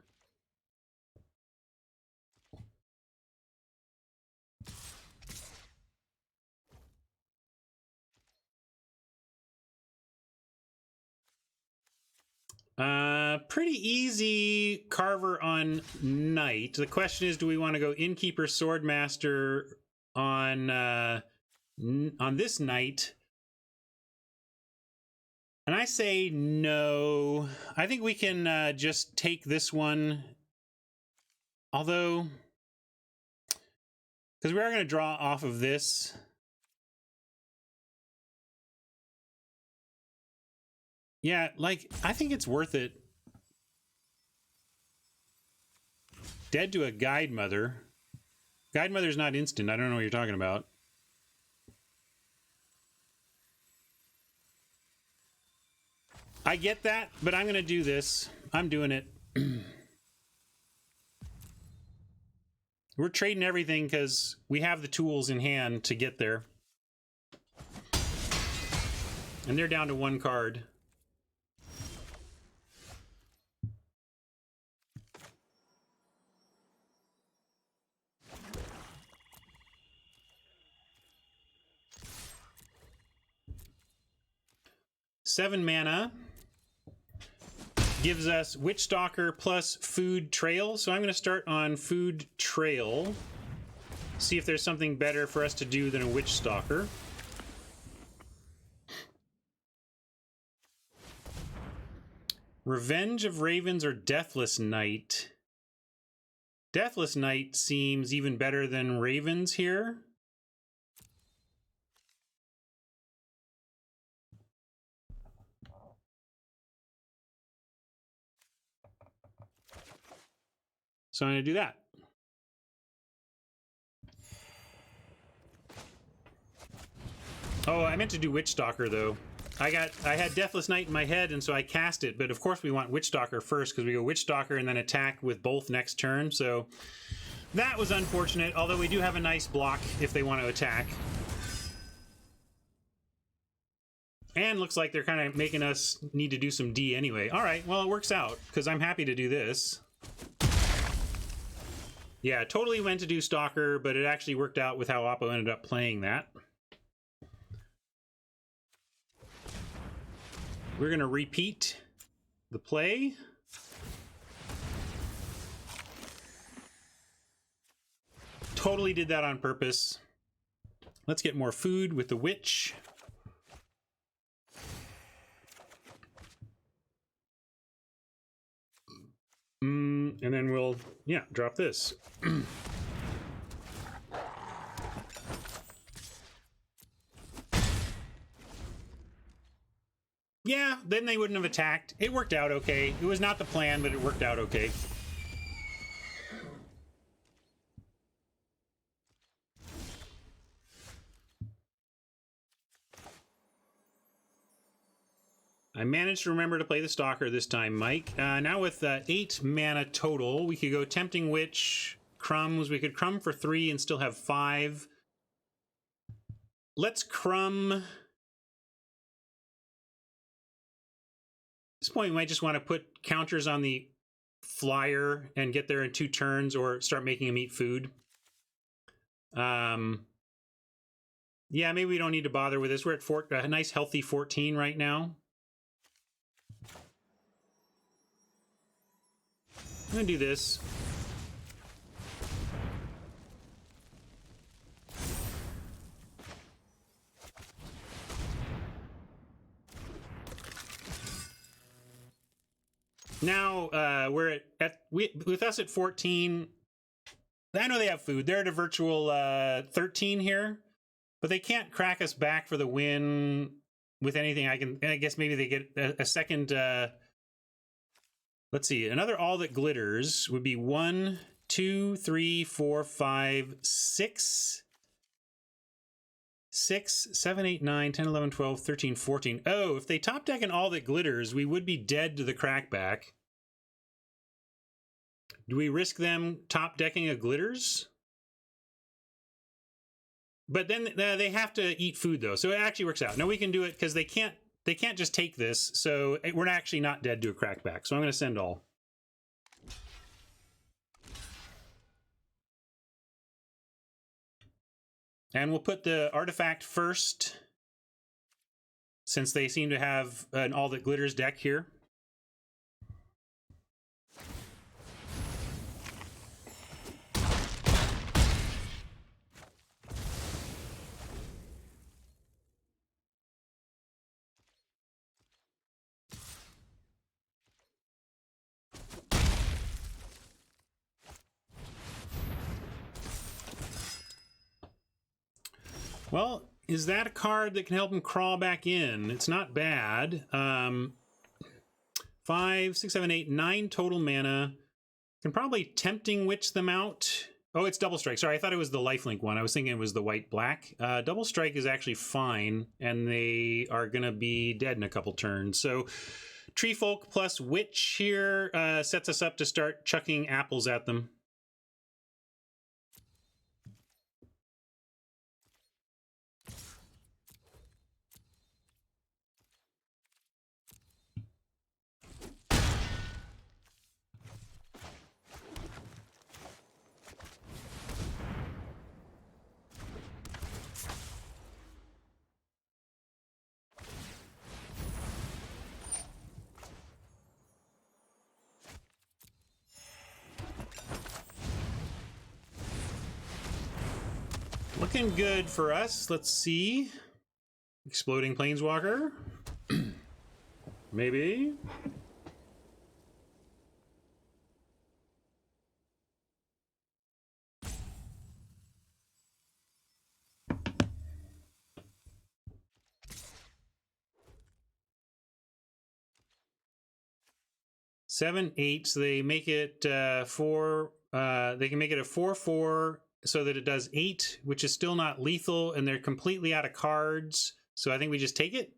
Pretty easy Carver on Knight. The question is, do we want to go Innkeeper Swordmaster on this Knight? And I say no. I think we can just take this one. Although, because we are going to draw off of this. Yeah, like, I think it's worth it. Dead to a Guide Mother. Guide Mother's not instant. I don't know what you're talking about. I get that, but I'm going to do this. I'm doing it. We're trading everything because we have the tools in hand to get there. And they're down to one card. Seven mana. Gives us Witchstalker plus Food Trail. So I'm going to start on Food Trail. See if there's something better for us to do than a Witchstalker. Revenge of Ravens or Deathless Knight? Deathless Knight seems even better than Ravens here. So I'm going to do that. Oh, I meant to do Witchstalker though. I had Deathless Knight in my head, and so I cast it. But of course, we want Witchstalker first because we go Witchstalker and then attack with both next turn. So That was unfortunate, although we do have a nice block if they want to attack. And looks like they're kind of making us need to do some D anyway. All right, well, it works out, because I'm happy to do this. Yeah, totally went to do Stalker, but it actually worked out with how Oppo ended up playing that. We're going to repeat the play. Totally did that on purpose. Let's get more food with the witch. And then we'll, yeah, drop this. Yeah, then they wouldn't have attacked. It worked out okay. It was not the plan, but it worked out okay. I managed to remember to play the Stalker this time, Mike. Now with 8 mana total, we could go Tempting Witch, Crumbs. We could Crumb for 3 and still have 5. Let's Crumb. At this point, we might just want to put counters on the flyer and get there in 2 turns, or start making him eat food. Yeah, maybe we don't need to bother with this. We're at a nice healthy 14 right now. I'm gonna do this. Now we're with us at 14. I know they have food. They're at a virtual 13 here, but they can't crack us back for the win with anything. I guess maybe they get a second. Let's see. Another All That Glitters would be 1, 2, 3, 4, 5, 6. 6, 7, 8, 9, 10, 11, 12, 13, 14. Oh, if they top deck an All That Glitters, we would be dead to the crackback. Do we risk them top decking a Glitters? But then they have to eat food, though, so it actually works out. No, we can do it because they can't just take this, so we're actually not dead to a crackback. So I'm going to send all. And we'll put the artifact first, since they seem to have an All That Glitters deck here. Well, is that a card that can help him crawl back in? It's not bad. 5, 6, 7, 8, 9 total mana. Can probably Tempting Witch them out. Oh, it's Double Strike. Sorry, I thought it was the lifelink one. I was thinking it was the white-black. Double Strike is actually fine, and they are going to be dead in a couple turns. So Tree Folk plus Witch here sets us up to start chucking apples at them. Looking good for us. Let's see. Exploding Planeswalker. Maybe. Seven, 8. So they make it 4. They can make it a 4/4 so that it does 8, which is still not lethal, and they're completely out of cards. So I think we just take it.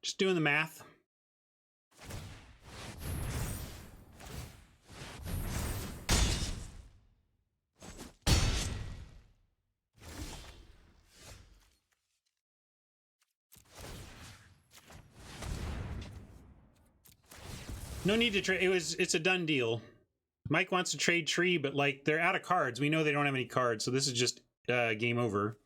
Just doing the math. No need to trade. It's a done deal. Mike wants to trade tree, but like they're out of cards. We know they don't have any cards, so this is just game over.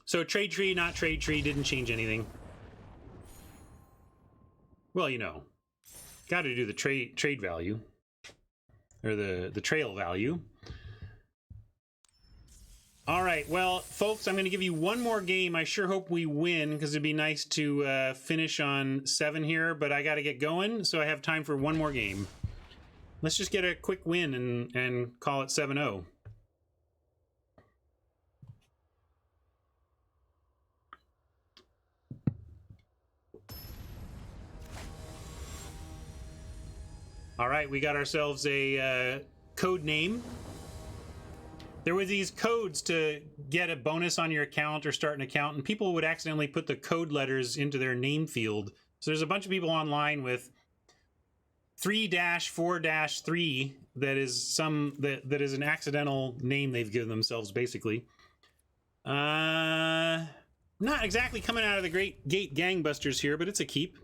So trade tree, not trade tree, didn't change anything. Well, you know, got to do the trade value or the trail value. All right, well, folks, I'm going to give you one more game. I sure hope we win because it'd be nice to finish on 7 here, but I got to get going, so I have time for one more game. Let's just get a quick win and call it 7-0. All right, we got ourselves a code name. There were these codes to get a bonus on your account or start an account, and people would accidentally put the code letters into their name field. So there's a bunch of people online with 3-4-3 that is an accidental name they've given themselves, basically. Not exactly coming out of the Great Gate gangbusters here, but it's a keep.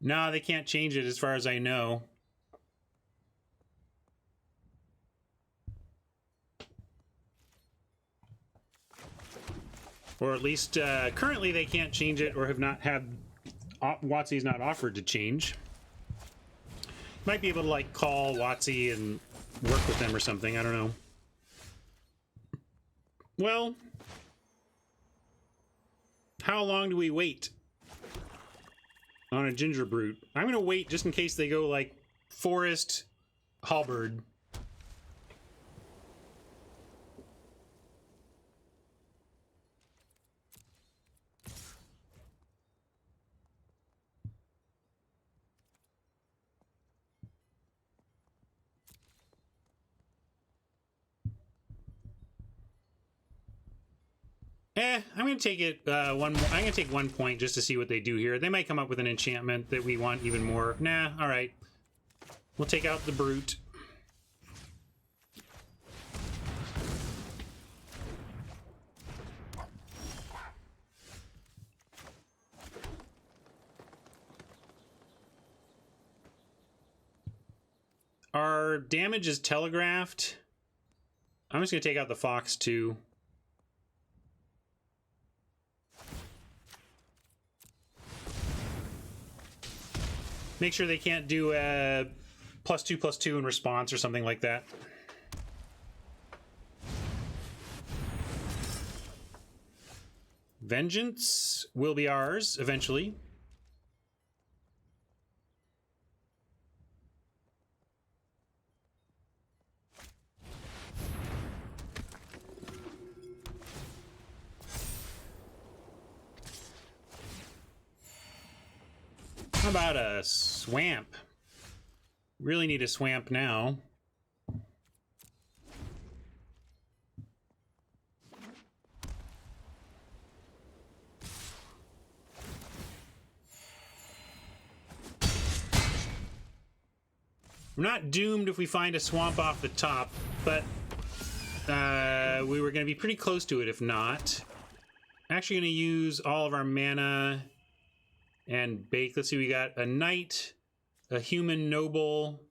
No, they can't change it as far as I know. Or at least currently they can't change it or have not had... WotC's not offered to change. Might be able to like call WotC and work with them or something, I don't know. Well, how long do we wait on a Ginger Brute? I'm gonna wait just in case they go like Forest Halberd. I'm gonna take it one more. I'm gonna take 1 point just to see what they do here. They might come up with an enchantment that we want even more. Nah, all right. We'll take out the Brute. Our damage is telegraphed. I'm just gonna take out the Fox too. Make sure they can't do a +2/+2 in response or something like that. Vengeance will be ours eventually. How about a swamp? Really need a swamp now. We're not doomed if we find a swamp off the top, but we were going to be pretty close to it if not. Actually going to use all of our mana and bake. Let's see, we got a knight, a human noble,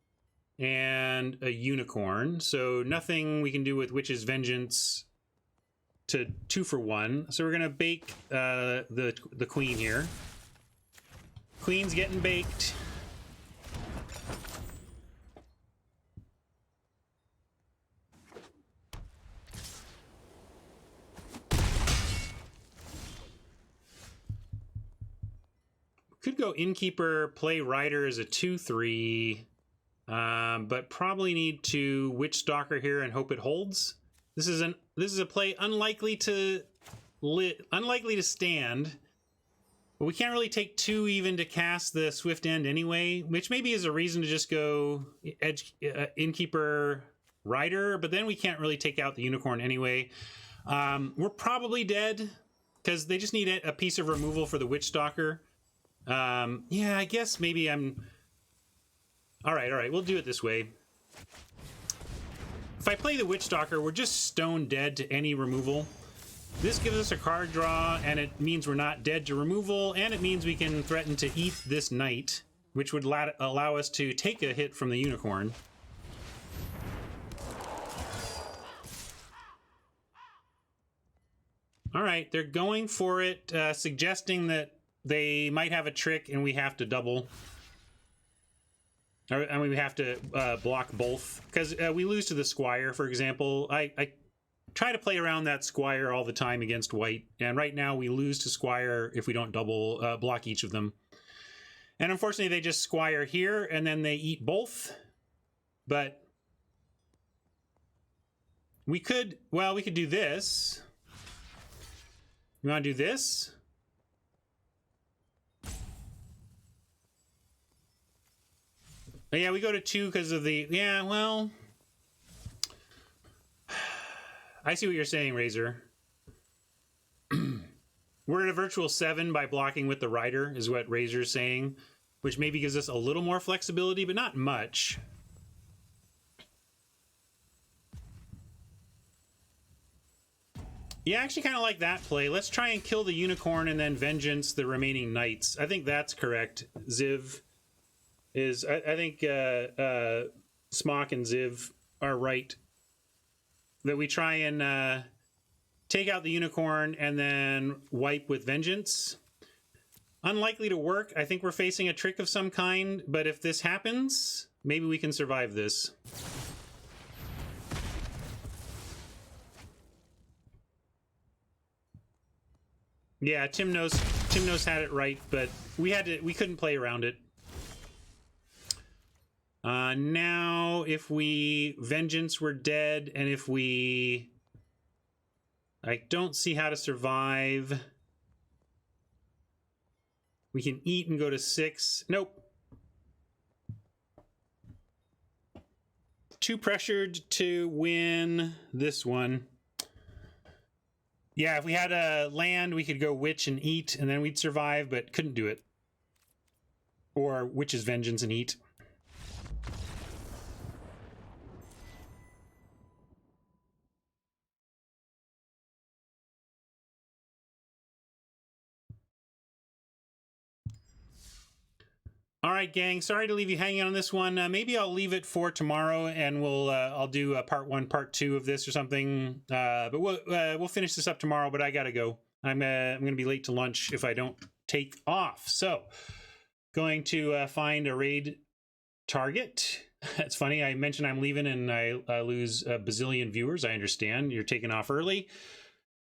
and a unicorn. So nothing we can do with Witch's Vengeance to 2 for 1. So we're gonna bake the queen here. Queen's getting baked. Could go Innkeeper, play Rider as a 2/3, but probably need to Witch Stalker here and hope it holds. This is a play unlikely to stand, but we can't really take 2 even to cast the Swift End anyway, which maybe is a reason to just go Innkeeper, Rider, but then we can't really take out the Unicorn anyway. We're probably dead because they just need a piece of removal for the Witch Stalker. Yeah, I guess maybe I'm... All right, we'll do it this way. If I play the Witch Stalker, we're just stone dead to any removal. This gives us a card draw, and it means we're not dead to removal, and it means we can threaten to eat this knight, which would allow us to take a hit from the unicorn. All right, they're going for it, suggesting that they might have a trick and we have to double. I mean, we have to block both, because we lose to the Squire, for example. I try to play around that Squire all the time against white, and right now we lose to Squire if we don't double block each of them. And unfortunately, they just Squire here, and then they eat both. But we could, well, we could do this. You want to do this? But yeah, we go to 2 because of the... Yeah, well... I see what you're saying, Razor. We're at a virtual 7 by blocking with the Rider, is what Razor's saying, which maybe gives us a little more flexibility, but not much. Yeah, I actually kind of like that play. Let's try and kill the unicorn and then vengeance the remaining knights. I think that's correct. Ziv is... I think Smock and Ziv are right. That we try and take out the unicorn and then wipe with vengeance. Unlikely to work. I think we're facing a trick of some kind, but if this happens, maybe we can survive this. Yeah, Tim knows had it right, but we couldn't play around it. Now, if we vengeance, we're dead, and if we... I don't see how to survive. We can eat and go to 6. Nope. Too pressured to win this one. Yeah, if we had a land, we could go Witch and eat, and then we'd survive, but couldn't do it. Or Witch's Vengeance and eat. All right, gang. Sorry to leave you hanging on this one. Maybe I'll leave it for tomorrow, and I'll do a part 1, part 2 of this or something. But we'll finish this up tomorrow. But I gotta go. I'm gonna be late to lunch if I don't take off. So, going to find a raid target. It's funny. I mentioned I'm leaving, and I lose a bazillion viewers. I understand you're taking off early.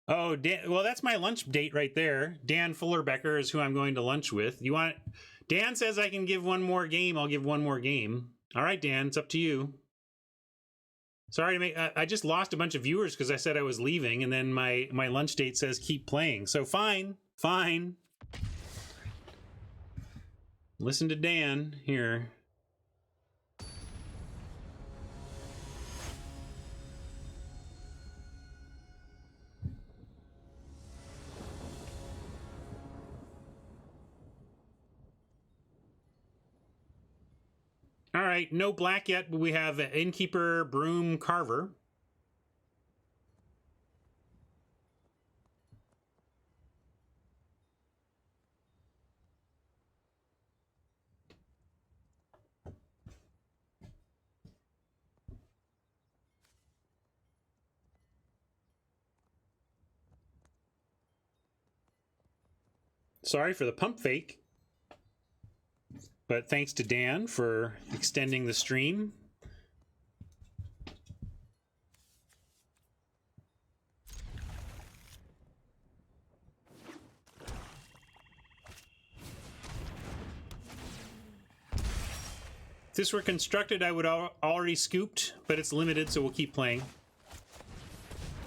Oh, Dan, well, that's my lunch date right there. Dan Fullerbecker is who I'm going to lunch with. You want? Dan says I can give one more game. I'll give one more game. All right, Dan, it's up to you. Sorry to make... I just lost a bunch of viewers because I said I was leaving, and then my lunch date says keep playing. So fine. Listen to Dan here. All right, no black yet, but we have Innkeeper, Broom, Carver. Sorry for the pump fake. But thanks to Dan for extending the stream. If this were constructed, I would already scooped, but it's limited, so we'll keep playing.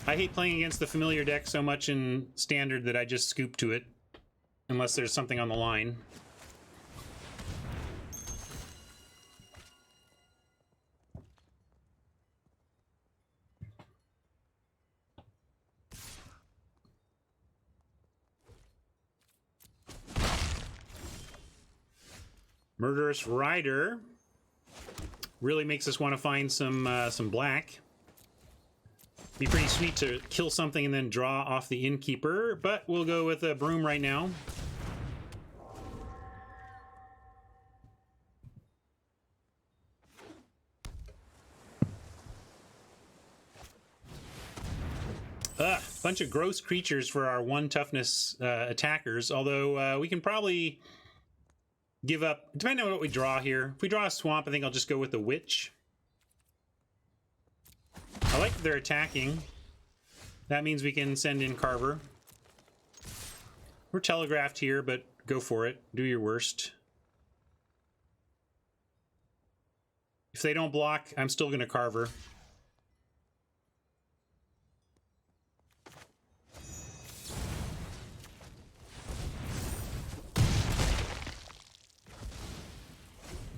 I hate playing against the familiar deck so much in Standard that I just scoop to it, unless there's something on the line. Murderous Rider really makes us want to find some black. Be pretty sweet to kill something and then draw off the Innkeeper, but we'll go with a Broom right now. Bunch of gross creatures for our 1 toughness attackers, although we can probably give up, depending on what we draw here. If we draw a swamp, I think I'll just go with the Witch. I like that they're attacking. That means we can send in Carver. We're telegraphed here, but go for it. Do your worst. If they don't block, I'm still going to Carver.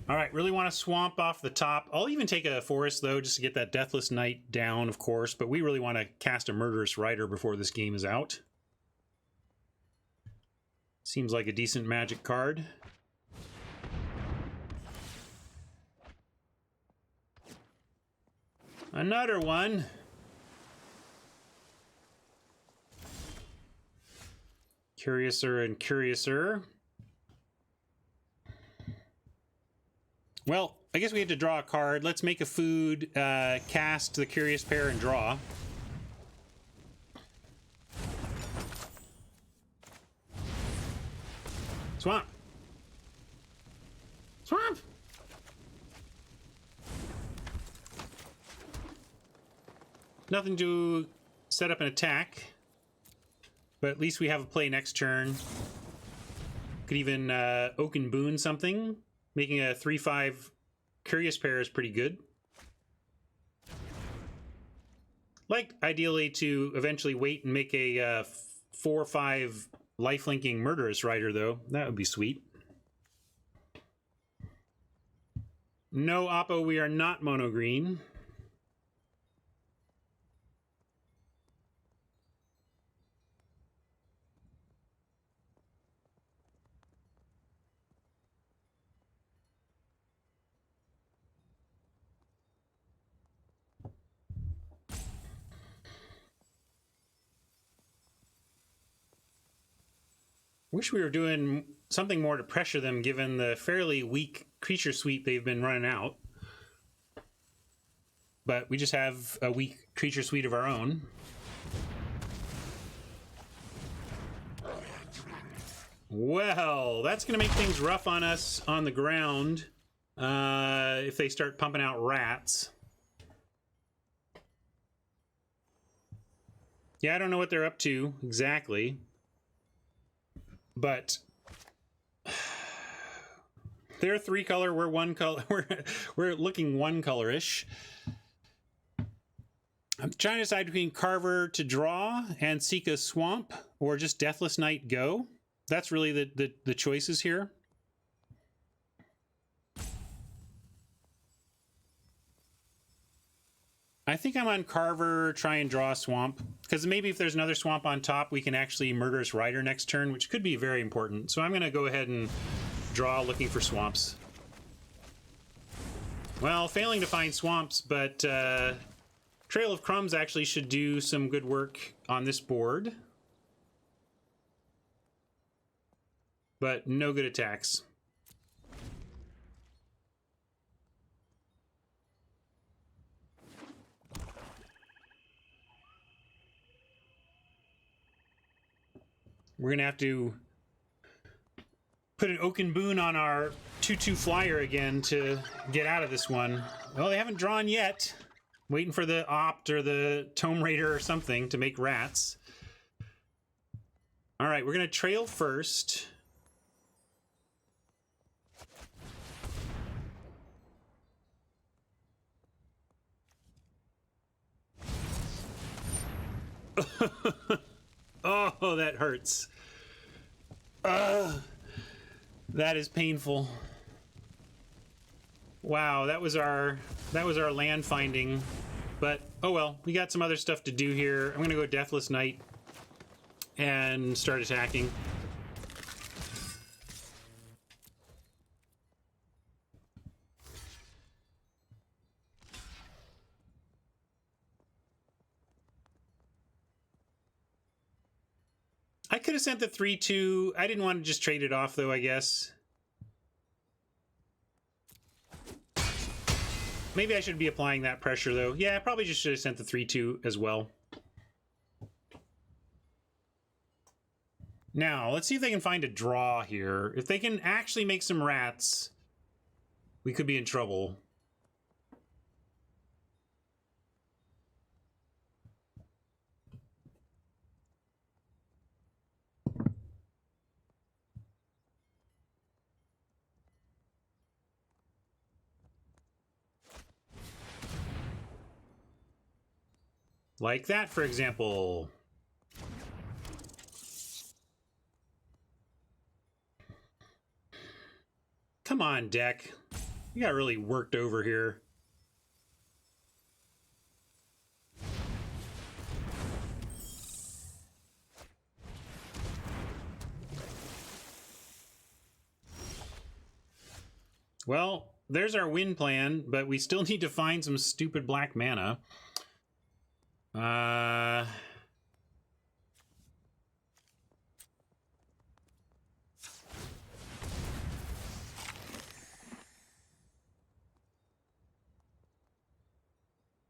All right, really want to swamp off the top. I'll even take a forest, though, just to get that Deathless Knight down, of course. But we really want to cast a Murderous Rider before this game is out. Seems like a decent magic card. Another one. Curiouser and Curiouser. Well, I guess we had to draw a card. Let's make a food, cast the Curious Pair, and draw. Swamp! Swamp! Nothing to set up an attack, but at least we have a play next turn. Could even Oak and Boon something. Making a 3/5 Curious Pair is pretty good. Like, ideally, to eventually wait and make a 4/5 lifelinking Murderous Rider, though. That would be sweet. No Oppo, we are not mono green. Wish we were doing something more to pressure them, given the fairly weak creature suite they've been running out. But we just have a weak creature suite of our own. Well, that's going to make things rough on us on the ground if they start pumping out rats. Yeah, I don't know what they're up to exactly. But they're 3-color, we're 1-color. We're looking 1-colorish. I'm trying to decide between Carver to draw and seek a swamp, or just Deathless Knight go. That's really the choices here. I think I'm on Carver, try and draw a swamp, because maybe if there's another swamp on top, we can actually Murderous Rider next turn, which could be very important. So I'm going to go ahead and draw, looking for swamps. Well, failing to find swamps, but Trail of Crumbs actually should do some good work on this board. But no good attacks. We're going to have to put an Oak and Boon on our 2/2 flyer again to get out of this one. Well, they haven't drawn yet. Waiting for the Opt or the Tome Raider or something to make rats. All right, we're going to trail first. Oh, that hurts. That is painful. Wow, that was our land finding. But oh well, we got some other stuff to do here. I'm gonna go Deathless Knight and start attacking. I could have sent the 3-2. I didn't want to just trade it off, though, I guess. Maybe I should be applying that pressure, though. Yeah, I probably just should have sent the 3-2 as well. Now, let's see if they can find a draw here. If they can actually make some rats, we could be in trouble. Like that, for example. Come on, deck. You got really worked over here. Well, there's our win plan, but we still need to find some stupid black mana.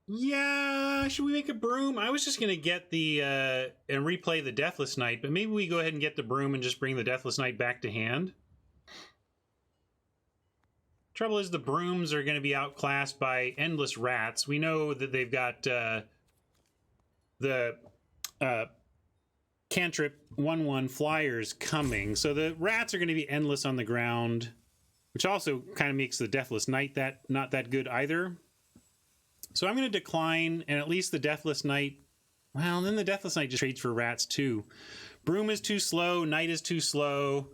Yeah, should we make a broom? I was just gonna get the and replay the Deathless Knight, but maybe we go ahead and get the broom and just bring the Deathless Knight back to hand. Trouble is, the brooms are going to be outclassed by endless rats. We know that they've got the cantrip 1/1 flyers coming, so the rats are going to be endless on the ground, which also kind of makes the Deathless Knight not that good either. So I'm going to decline, and at least the Deathless Knight, well, then the Deathless Knight just trades for rats too. Broom is too slow, Knight is too slow.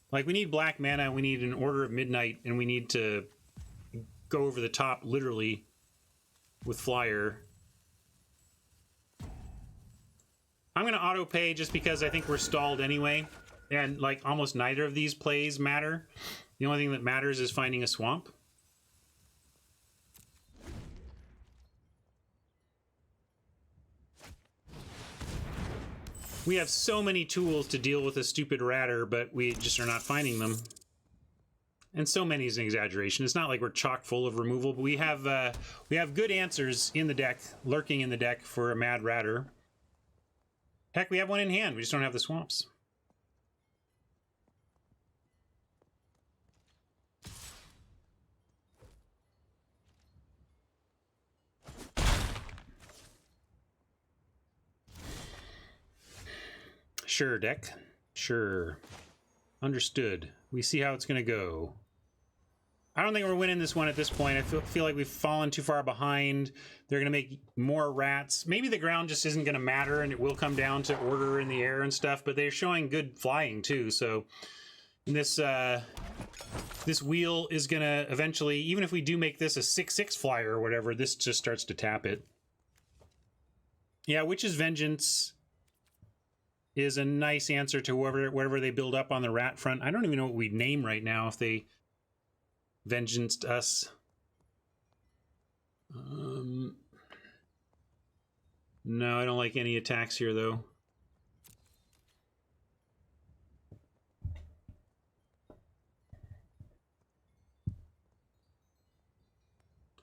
Like, we need black mana, we need an Order of Midnight, and we need to go over the top, literally, with Flyer. I'm going to auto-pay just because I think we're stalled anyway, and, like, almost neither of these plays matter. The only thing that matters is finding a swamp. We have so many tools to deal with a stupid ratter, but we just are not finding them. And so many is an exaggeration. It's not like we're chock full of removal, but we have good answers in the deck, lurking in the deck for a mad ratter. Heck, we have one in hand. We just don't have the swamps. Sure, deck. Sure. Understood. We see how it's going to go. I don't think we're winning this one at this point. I feel like we've fallen too far behind. They're going to make more rats. Maybe the ground just isn't going to matter, and it will come down to order in the air and stuff, but they're showing good flying, too. So this this wheel is going to eventually, even if we do make this a 6/6 flyer or whatever, this just starts to tap it. Yeah, Witch's Vengeance is a nice answer to whatever they build up on the rat front. I don't even know what we'd name right now if they vengeanced us. No, I don't like any attacks here, though.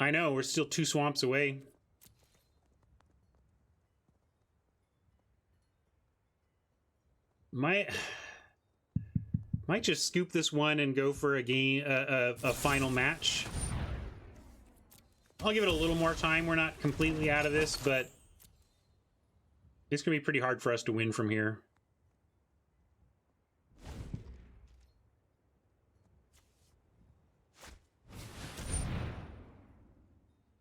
I know, we're still 2 swamps away. Might just scoop this one and go for a game, a final match. I'll give it a little more time. We're not completely out of this, but it's gonna be pretty hard for us to win from here.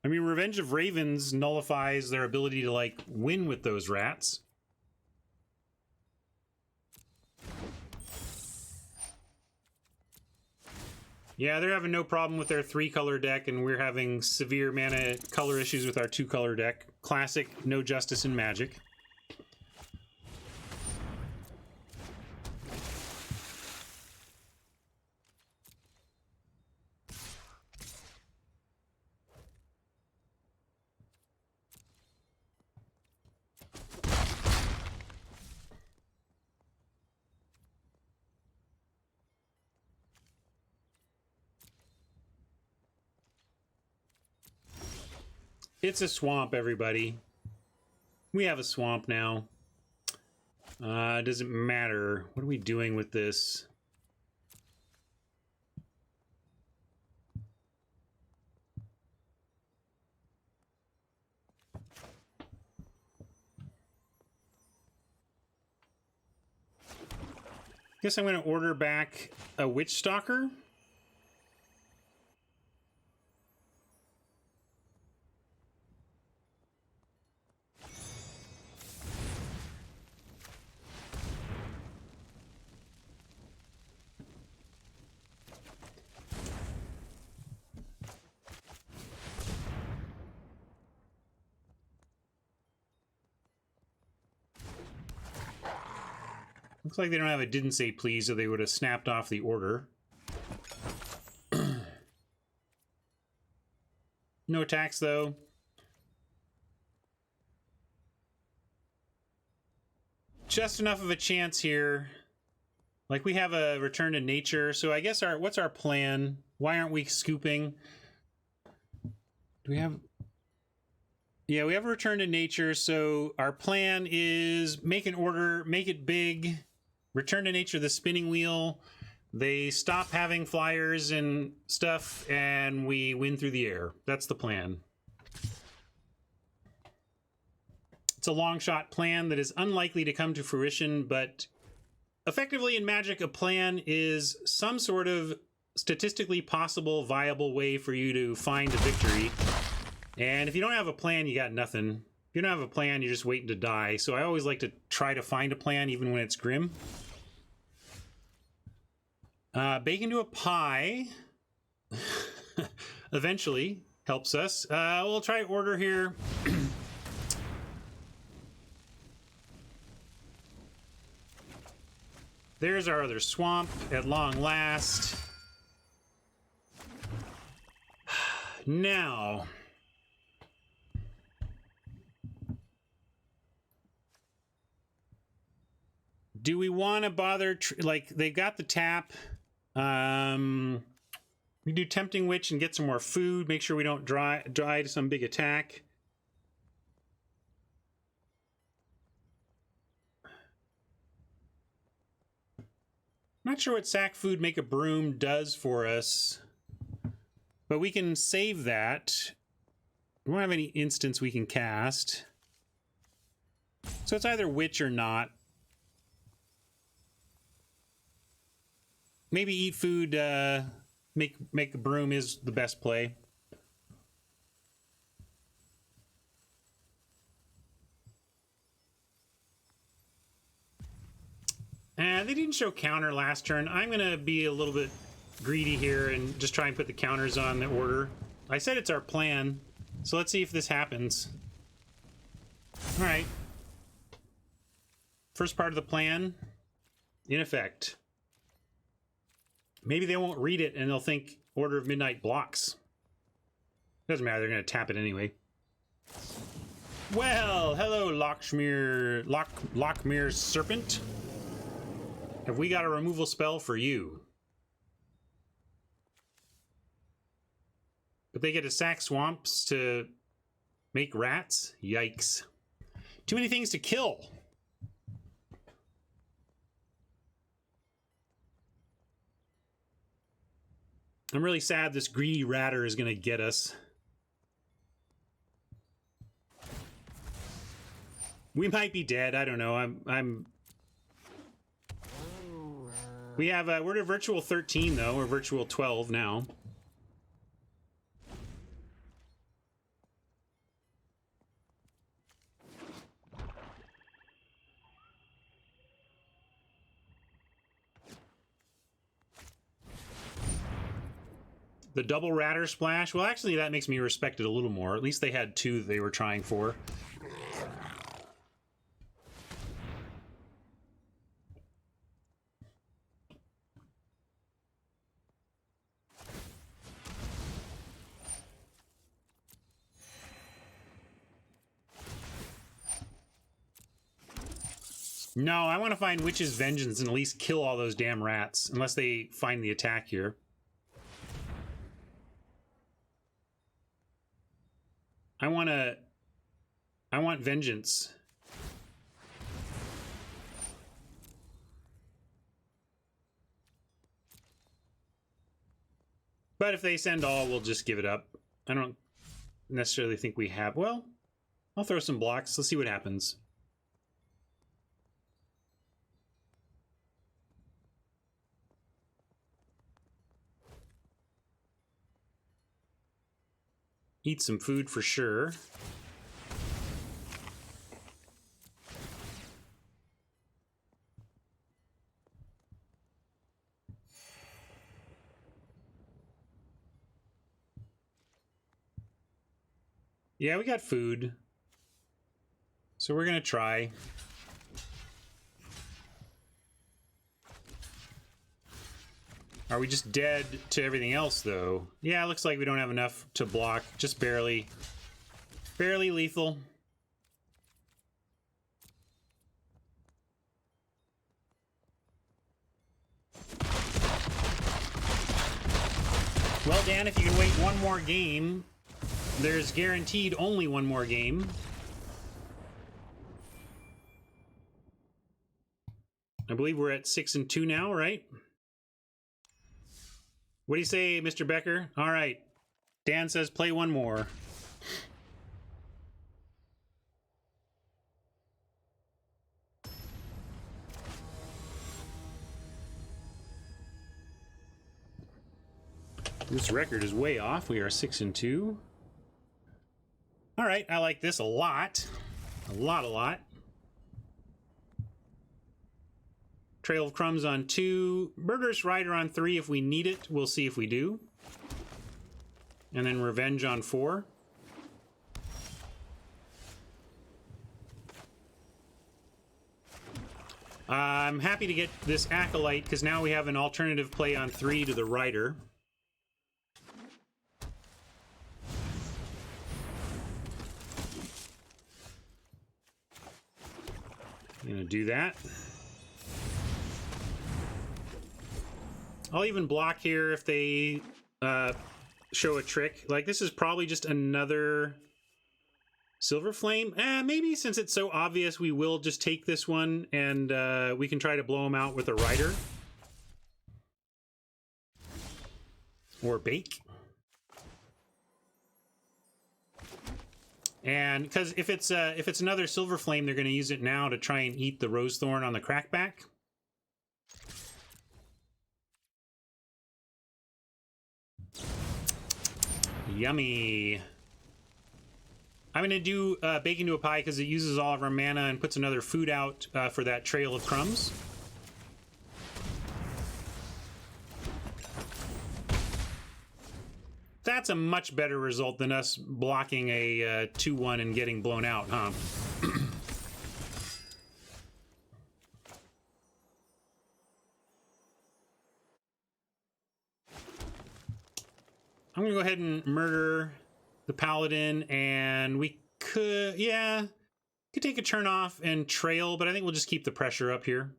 I mean, Revenge of Ravens nullifies their ability to, like, win with those rats. Yeah, they're having no problem with their 3-color deck, and we're having severe mana color issues with our 2-color deck. Classic, no justice in Magic. It's a swamp, everybody. We have a swamp now. Doesn't matter. What are we doing with this? Guess I'm going to order back a Witch Stalker. Looks like they don't have a didn't say please, or they would have snapped off the order. No attacks, though. Just enough of a chance here. Like, we have a return to nature, so I guess what's our plan? Why aren't we scooping? Do we have... Yeah, we have a return to nature, so our plan is make an order, make it big, return to nature the spinning wheel, they stop having flyers and stuff, and we win through the air. That's the plan. It's a long shot plan that is unlikely to come to fruition, but effectively in Magic, a plan is some sort of statistically possible, viable way for you to find a victory. And if you don't have a plan, you got nothing. If you don't have a plan, you're just waiting to die. So I always like to try to find a plan, even when it's grim. Bake into a pie eventually helps us. We'll try order here. There's our other swamp at long last. Now, do we want to bother, like, they've got the tap. We do Tempting Witch and get some more food. Make sure we don't die to some big attack. Not sure what sack food make a broom does for us, but we can save that. We don't have any instants we can cast. So it's either witch or not. Maybe eat food, make a broom is the best play. They didn't show counter last turn. I'm going to be a little bit greedy here and just try and put the counters on the order. I said it's our plan, so let's see if this happens. All right. First part of the plan, in effect. Maybe they won't read it and they'll think Order of Midnight blocks. Doesn't matter, they're going to tap it anyway. Well, hello, Lockmere Serpent. Have we got a removal spell for you? But they get to sack swamps to make rats? Yikes. Too many things to kill. I'm really sad this greedy ratter is going to get us. We might be dead. I don't know. We have we're to virtual 13 though. We're virtual 12 now. The double ratter splash. Well, actually, that makes me respect it a little more. At least they had two they were trying for. No, I want to find Witch's Vengeance and at least kill all those damn rats, unless they find the attack here. I want vengeance. But if they send all, we'll just give it up. I don't necessarily think we have... Well, I'll throw some blocks. Let's see what happens. Eat some food for sure. Yeah, we got food. So we're gonna try. Are we just dead to everything else, though? Yeah, it looks like we don't have enough to block. Just barely. Barely lethal. Well, Dan, if you can wait one more game, there's guaranteed only one more game. I believe we're at 6-2 now, right? What do you say, Mr. Becker? All right. Dan says play one more. This record is way off. We are 6-2. All right, I like this a lot. A lot. Trail of Crumbs on 2. Murderous Rider on 3 if we need it. We'll see if we do. And then Revenge on 4. I'm happy to get this Acolyte because now we have an alternative play on 3 to the Rider. I'm gonna do that. I'll even block here if they show a trick. Like, this is probably just another Silver Flame. Maybe since it's so obvious, we will just take this one and we can try to blow him out with a Rider. Or Bake. And because if it's another Silver Flame, they're going to use it now to try and eat the Rose Thorn on the Crackback. Yummy. I'm going to do Bake into a Pie because it uses all of our mana and puts another food out for that Trail of Crumbs. That's a much better result than us blocking a 2-1 and getting blown out, huh? I'm gonna go ahead and murder the Paladin, and we could, yeah, could take a turn off and trail, but I think we'll just keep the pressure up here.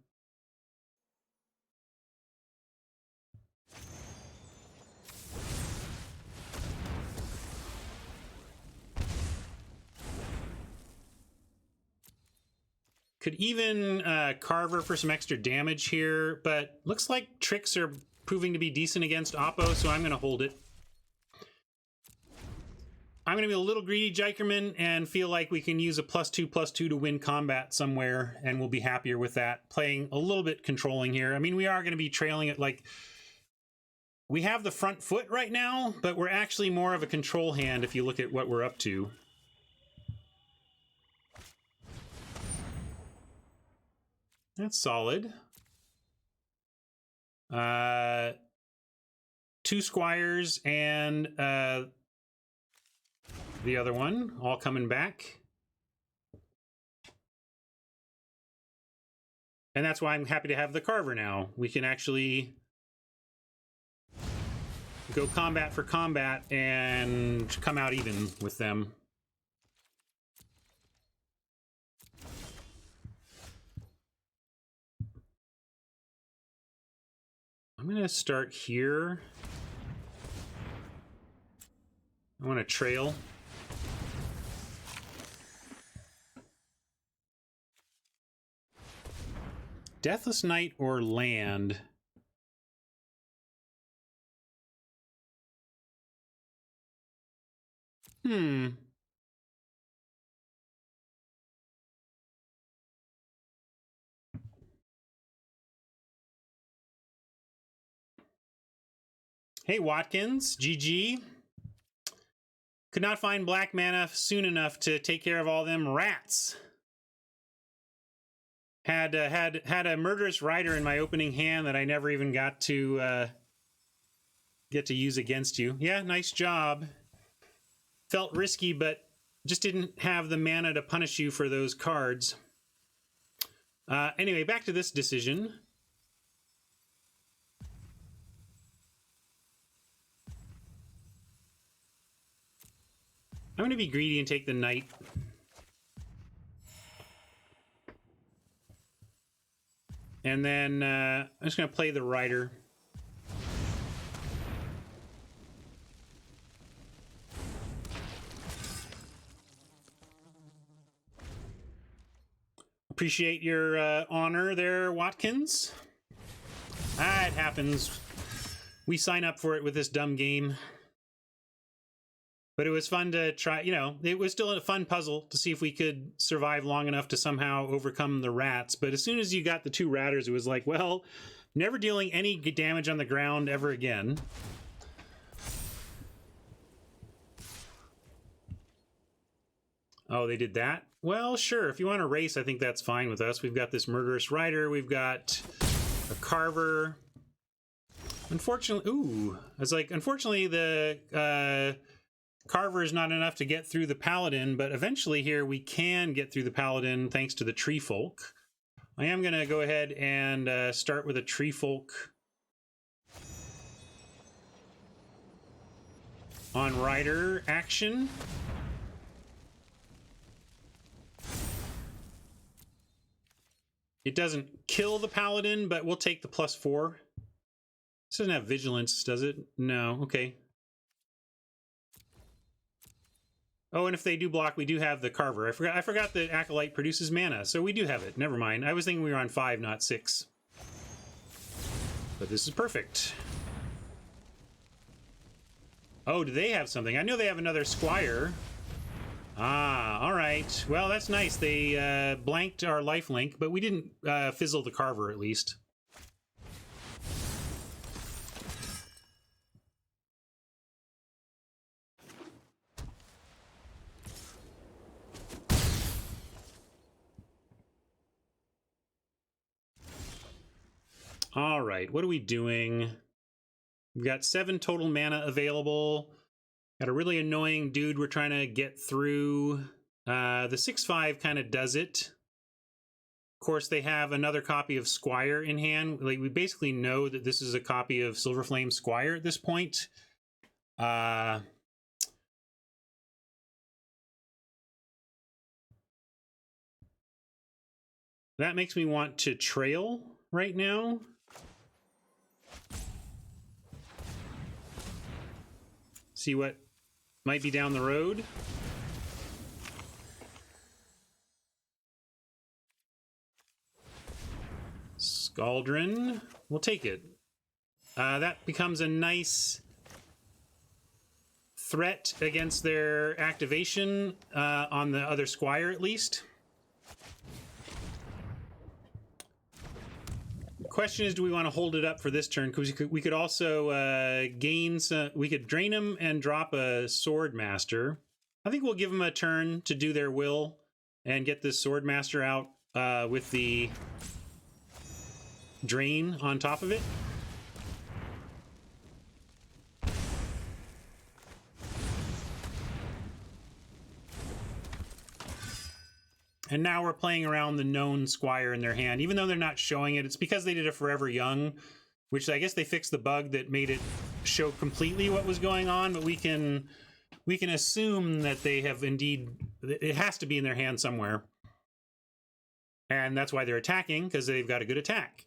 Could even Carver for some extra damage here, but looks like tricks are proving to be decent against Oppo, so I'm going to hold it. I'm going to be a little greedy, Jikerman, and feel like we can use a +2/+2 to win combat somewhere, and we'll be happier with that. Playing a little bit controlling here. I mean, we are going to be trailing it like... We have the front foot right now, but we're actually more of a control hand if you look at what we're up to. That's solid. 2 Squires and the other one all coming back. And that's why I'm happy to have the Carver now. We can actually go combat for combat and come out even with them. I'm going to start here. I want to trail. Deathless Knight or land? Hey, Watkins, GG. Could not find black mana soon enough to take care of all them rats. Had a murderous rider in my opening hand that I never even got to use against you. Yeah, nice job. Felt risky, but just didn't have the mana to punish you for those cards. Anyway, back to this decision. I'm going to be greedy and take the knight. And then I'm just going to play the rider. Appreciate your honor there, Watkins. Ah, it happens. We sign up for it with this dumb game. But it was fun to try, you know, it was still a fun puzzle to see if we could survive long enough to somehow overcome the rats. But as soon as you got the two ratters, it was like, well, never dealing any damage on the ground ever again. Oh, they did that? Well, sure. If you want to race, I think that's fine with us. We've got this murderous rider. We've got a carver. Unfortunately, ooh, I was like, unfortunately, the carver is not enough to get through the paladin, but eventually here we can get through the paladin thanks to the tree folk. I am going to go ahead and start with a tree folk on rider action. It doesn't kill the paladin, but we'll take the +4. This doesn't have vigilance, does it? No. Okay. Oh, and if they do block, we do have the carver. I forgot that Acolyte produces mana, so we do have it. Never mind. I was thinking we were on 5, not 6. But this is perfect. Oh, do they have something? I know they have another squire. Ah, all right. Well, that's nice. They blanked our lifelink, but we didn't fizzle the carver, at least. All right, what are we doing? We've got 7 total mana available. Got a really annoying dude we're trying to get through. The 6/5 kind of does it. Of course, they have another copy of Squire in hand. Like, we basically know that this is a copy of Silverflame Squire at this point. That makes me want to trail right now. See what might be down the road. Eldraine, we'll take it. That becomes a nice threat against their activation on the other squire, at least. The question is, do we want to hold it up for this turn? Because we could also gain some. We could drain them and drop a sword master. I think we'll give them a turn to do their will and get this sword master out with the drain on top of it. And now we're playing around the known squire in their hand. Even though they're not showing it, it's because they did a Forever Young, which I guess they fixed the bug that made it show completely what was going on, but we can assume that they have indeed, it has to be in their hand somewhere. And that's why they're attacking, because they've got a good attack.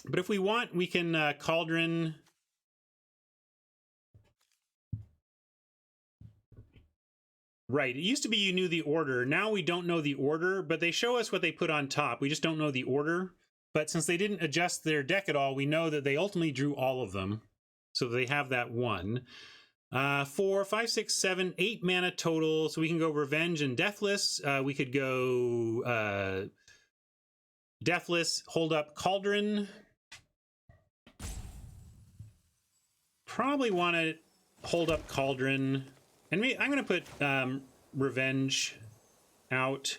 But if we want, we can Cauldron Right. It used to be you knew the order. Now we don't know the order, but they show us what they put on top. We just don't know the order. But since they didn't adjust their deck at all, we know that they ultimately drew all of them. So they have that one. 4, 5, 6, 7, 8 mana total. So we can go Revenge and Deathless. We could go Deathless, hold up Cauldron. Probably want to hold up Cauldron. And I'm going to put Revenge out.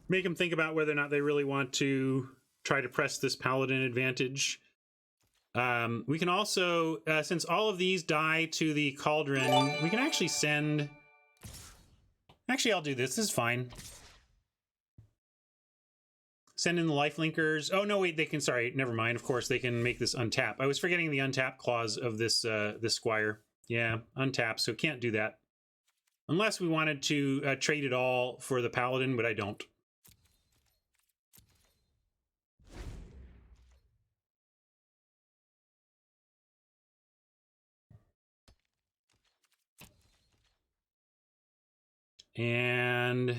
Make them think about whether or not they really want to try to press this Paladin advantage. We can also, since all of these die to the Cauldron, we can actually send... Actually, I'll do this. This is fine. Send in the lifelinkers. Oh, no, wait, they can... Sorry, never mind. Of course, they can make this untap. I was forgetting the untap clause of this this Squire. Yeah, untap, so can't do that. Unless we wanted to trade it all for the Paladin, but I don't. And...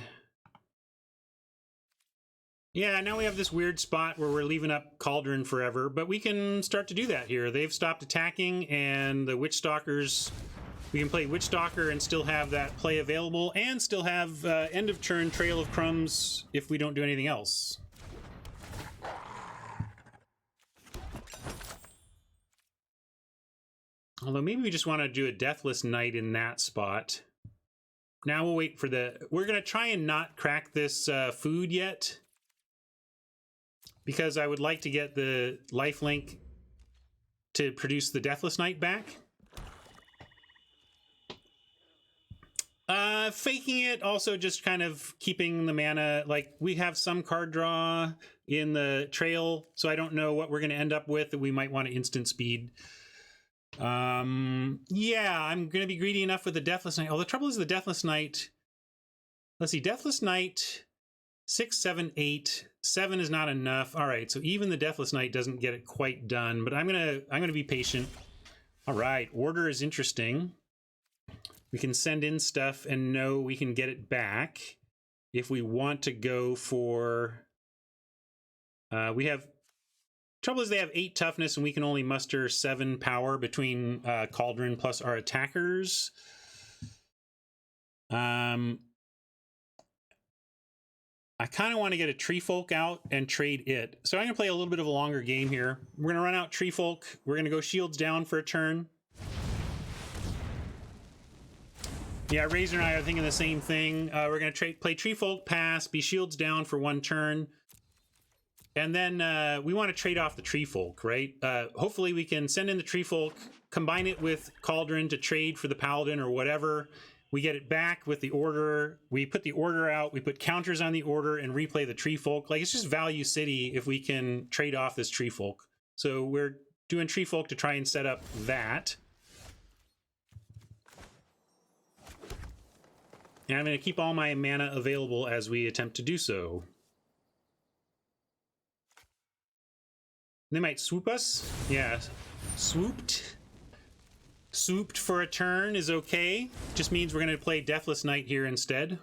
yeah, now we have this weird spot where we're leaving up Cauldron forever, but we can start to do that here. They've stopped attacking, and the Witch Stalkers... we can play Witch Stalker and still have that play available, and still have end of turn Trail of Crumbs if we don't do anything else. Although maybe we just want to do a Deathless Knight in that spot. Now we'll wait for the... we're going to try and not crack this food yet, because I would like to get the lifelink to produce the Deathless Knight back. Faking it, also just kind of keeping the mana. Like, we have some card draw in the trail, so I don't know what we're going to end up with that we might want to instant speed. Yeah, I'm going to be greedy enough with the Deathless Knight. Oh, the trouble is the Deathless Knight... let's see, Deathless Knight, 6, 7, 8. 7 is not enough. All right, so even the Deathless Knight doesn't get it quite done, but I'm gonna be patient. All right, order is interesting. We can send in stuff and know we can get it back if we want to go for... we have... trouble is they have 8 toughness and we can only muster 7 power between Cauldron plus our attackers. I kind of want to get a Tree Folk out and trade it. So I'm going to play a little bit of a longer game here. We're going to run out Tree Folk. We're going to go Shields down for a turn. Yeah, Razor and I are thinking the same thing. We're going to play Tree Folk, pass, be Shields down for 1 turn. And then we want to trade off the Tree Folk, right? Hopefully we can send in the Tree Folk, combine it with Cauldron to trade for the Paladin or whatever. We get it back with the order. We put the order out. We put counters on the order and replay the Tree Folk. Like, it's just value city if we can trade off this Tree Folk. So we're doing Tree Folk to try and set up that. And I'm going to keep all my mana available as we attempt to do so. They might swoop us. Yeah, swooped. Swooped for a turn is okay. Just means we're going to play Deathless Knight here instead.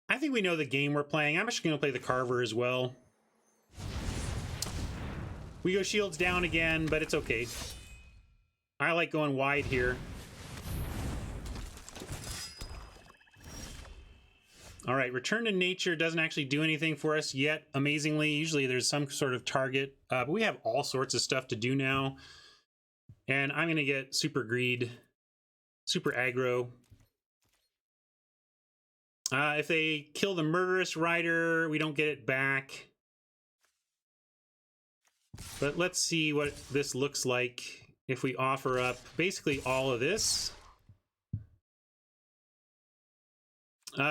I think we know the game we're playing. I'm actually going to play the Carver as well. We go Shields down again, but it's okay. I like going wide here. All right, Return to Nature doesn't actually do anything for us yet, amazingly. Usually there's some sort of target, but we have all sorts of stuff to do now. And I'm going to get Super Greed, Super Aggro. If they kill the Murderous Rider, we don't get it back. But let's see what this looks like if we offer up basically all of this.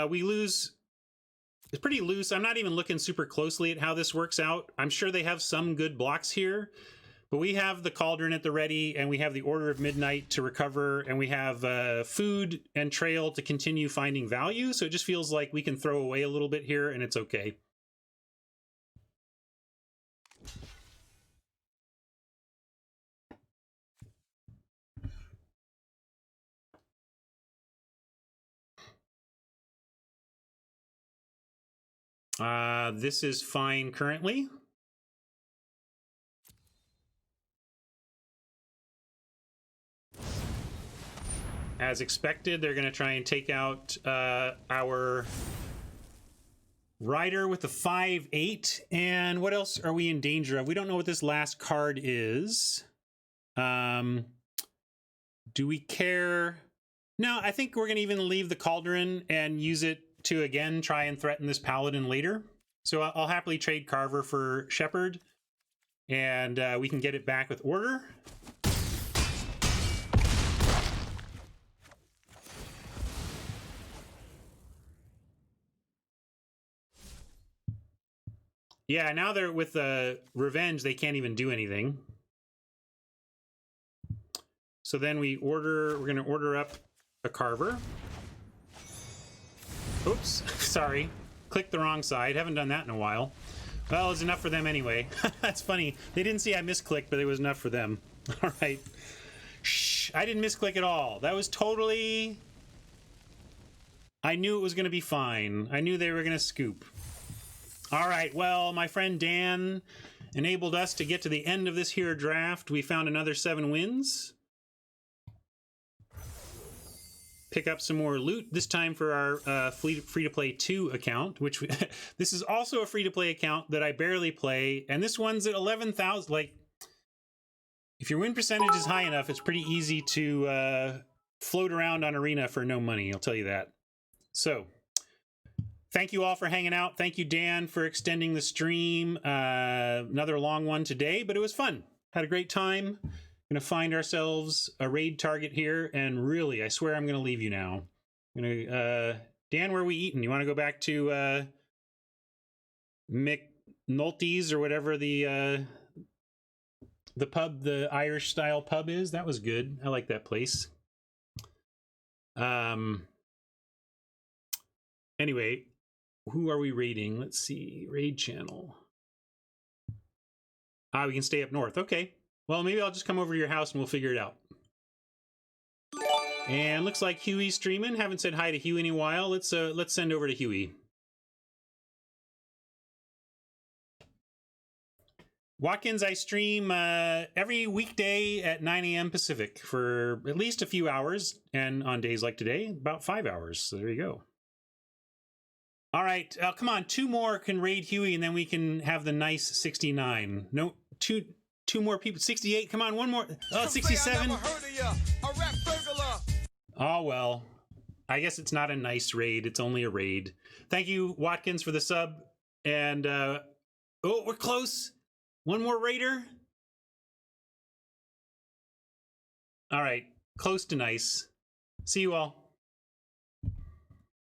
We lose. It's pretty loose. I'm not even looking super closely at how this works out. I'm sure they have some good blocks here, But we have the cauldron at the ready, and we have the Order of Midnight to recover, and we have food and trail to continue finding value. So it just feels like we can throw away a little bit here, and it's okay. This is fine currently. As expected, they're going to try and take out our rider with the 5/8. And what else are we in danger of? We don't know what this last card is. Do we care? No, I think we're going to even leave the cauldron and use it to, again, try and threaten this paladin later. So I'll happily trade Carver for Shepherd, and we can get it back with order. Yeah, now they're with Revenge, they can't even do anything. So then we're going to order up a Carver. Oops, sorry. Clicked the wrong side. Haven't done that in a while. Well, it's enough for them anyway. That's funny. They didn't see I misclicked, but it was enough for them. All right. Shh, I didn't misclick at all. That was totally... I knew it was going to be fine. I knew they were going to scoop. All right, well, my friend Dan enabled us to get to the end of this here draft. We found another 7 wins. Pick up some more loot, this time for our free-to-play 2 account, which this is also a free-to-play account that I barely play, and this one's at 11,000. Like, if your win percentage is high enough, it's pretty easy to float around on Arena for no money, I'll tell you that. So, thank you all for hanging out. Thank you, Dan, for extending the stream. Another long one today, but it was fun. Had a great time. Gonna find ourselves a raid target here, and really, I swear I'm gonna leave you now. I'm gonna, Dan, where are we eating? You want to go back to McNulty's or whatever the pub, the Irish style pub is? That was good. I like that place. Anyway, who are we raiding? Let's see, raid channel. We can stay up north. Okay. Well, maybe I'll just come over to your house and we'll figure it out. And looks like Huey's streaming. Haven't said hi to Huey in a while. Let's send over to Huey. Watkins, I stream every weekday at 9 a.m. Pacific for at least a few hours, and on days like today, about 5 hours. So there you go. All right, come on, 2 more can raid Huey, and then we can have the nice 69. No, two more people. 68. Come on, one more. Oh, 67. Oh, well. I guess it's not a nice raid. It's only a raid. Thank you, Watkins, for the sub. And, oh, we're close. One more raider. All right. Close to nice. See you all.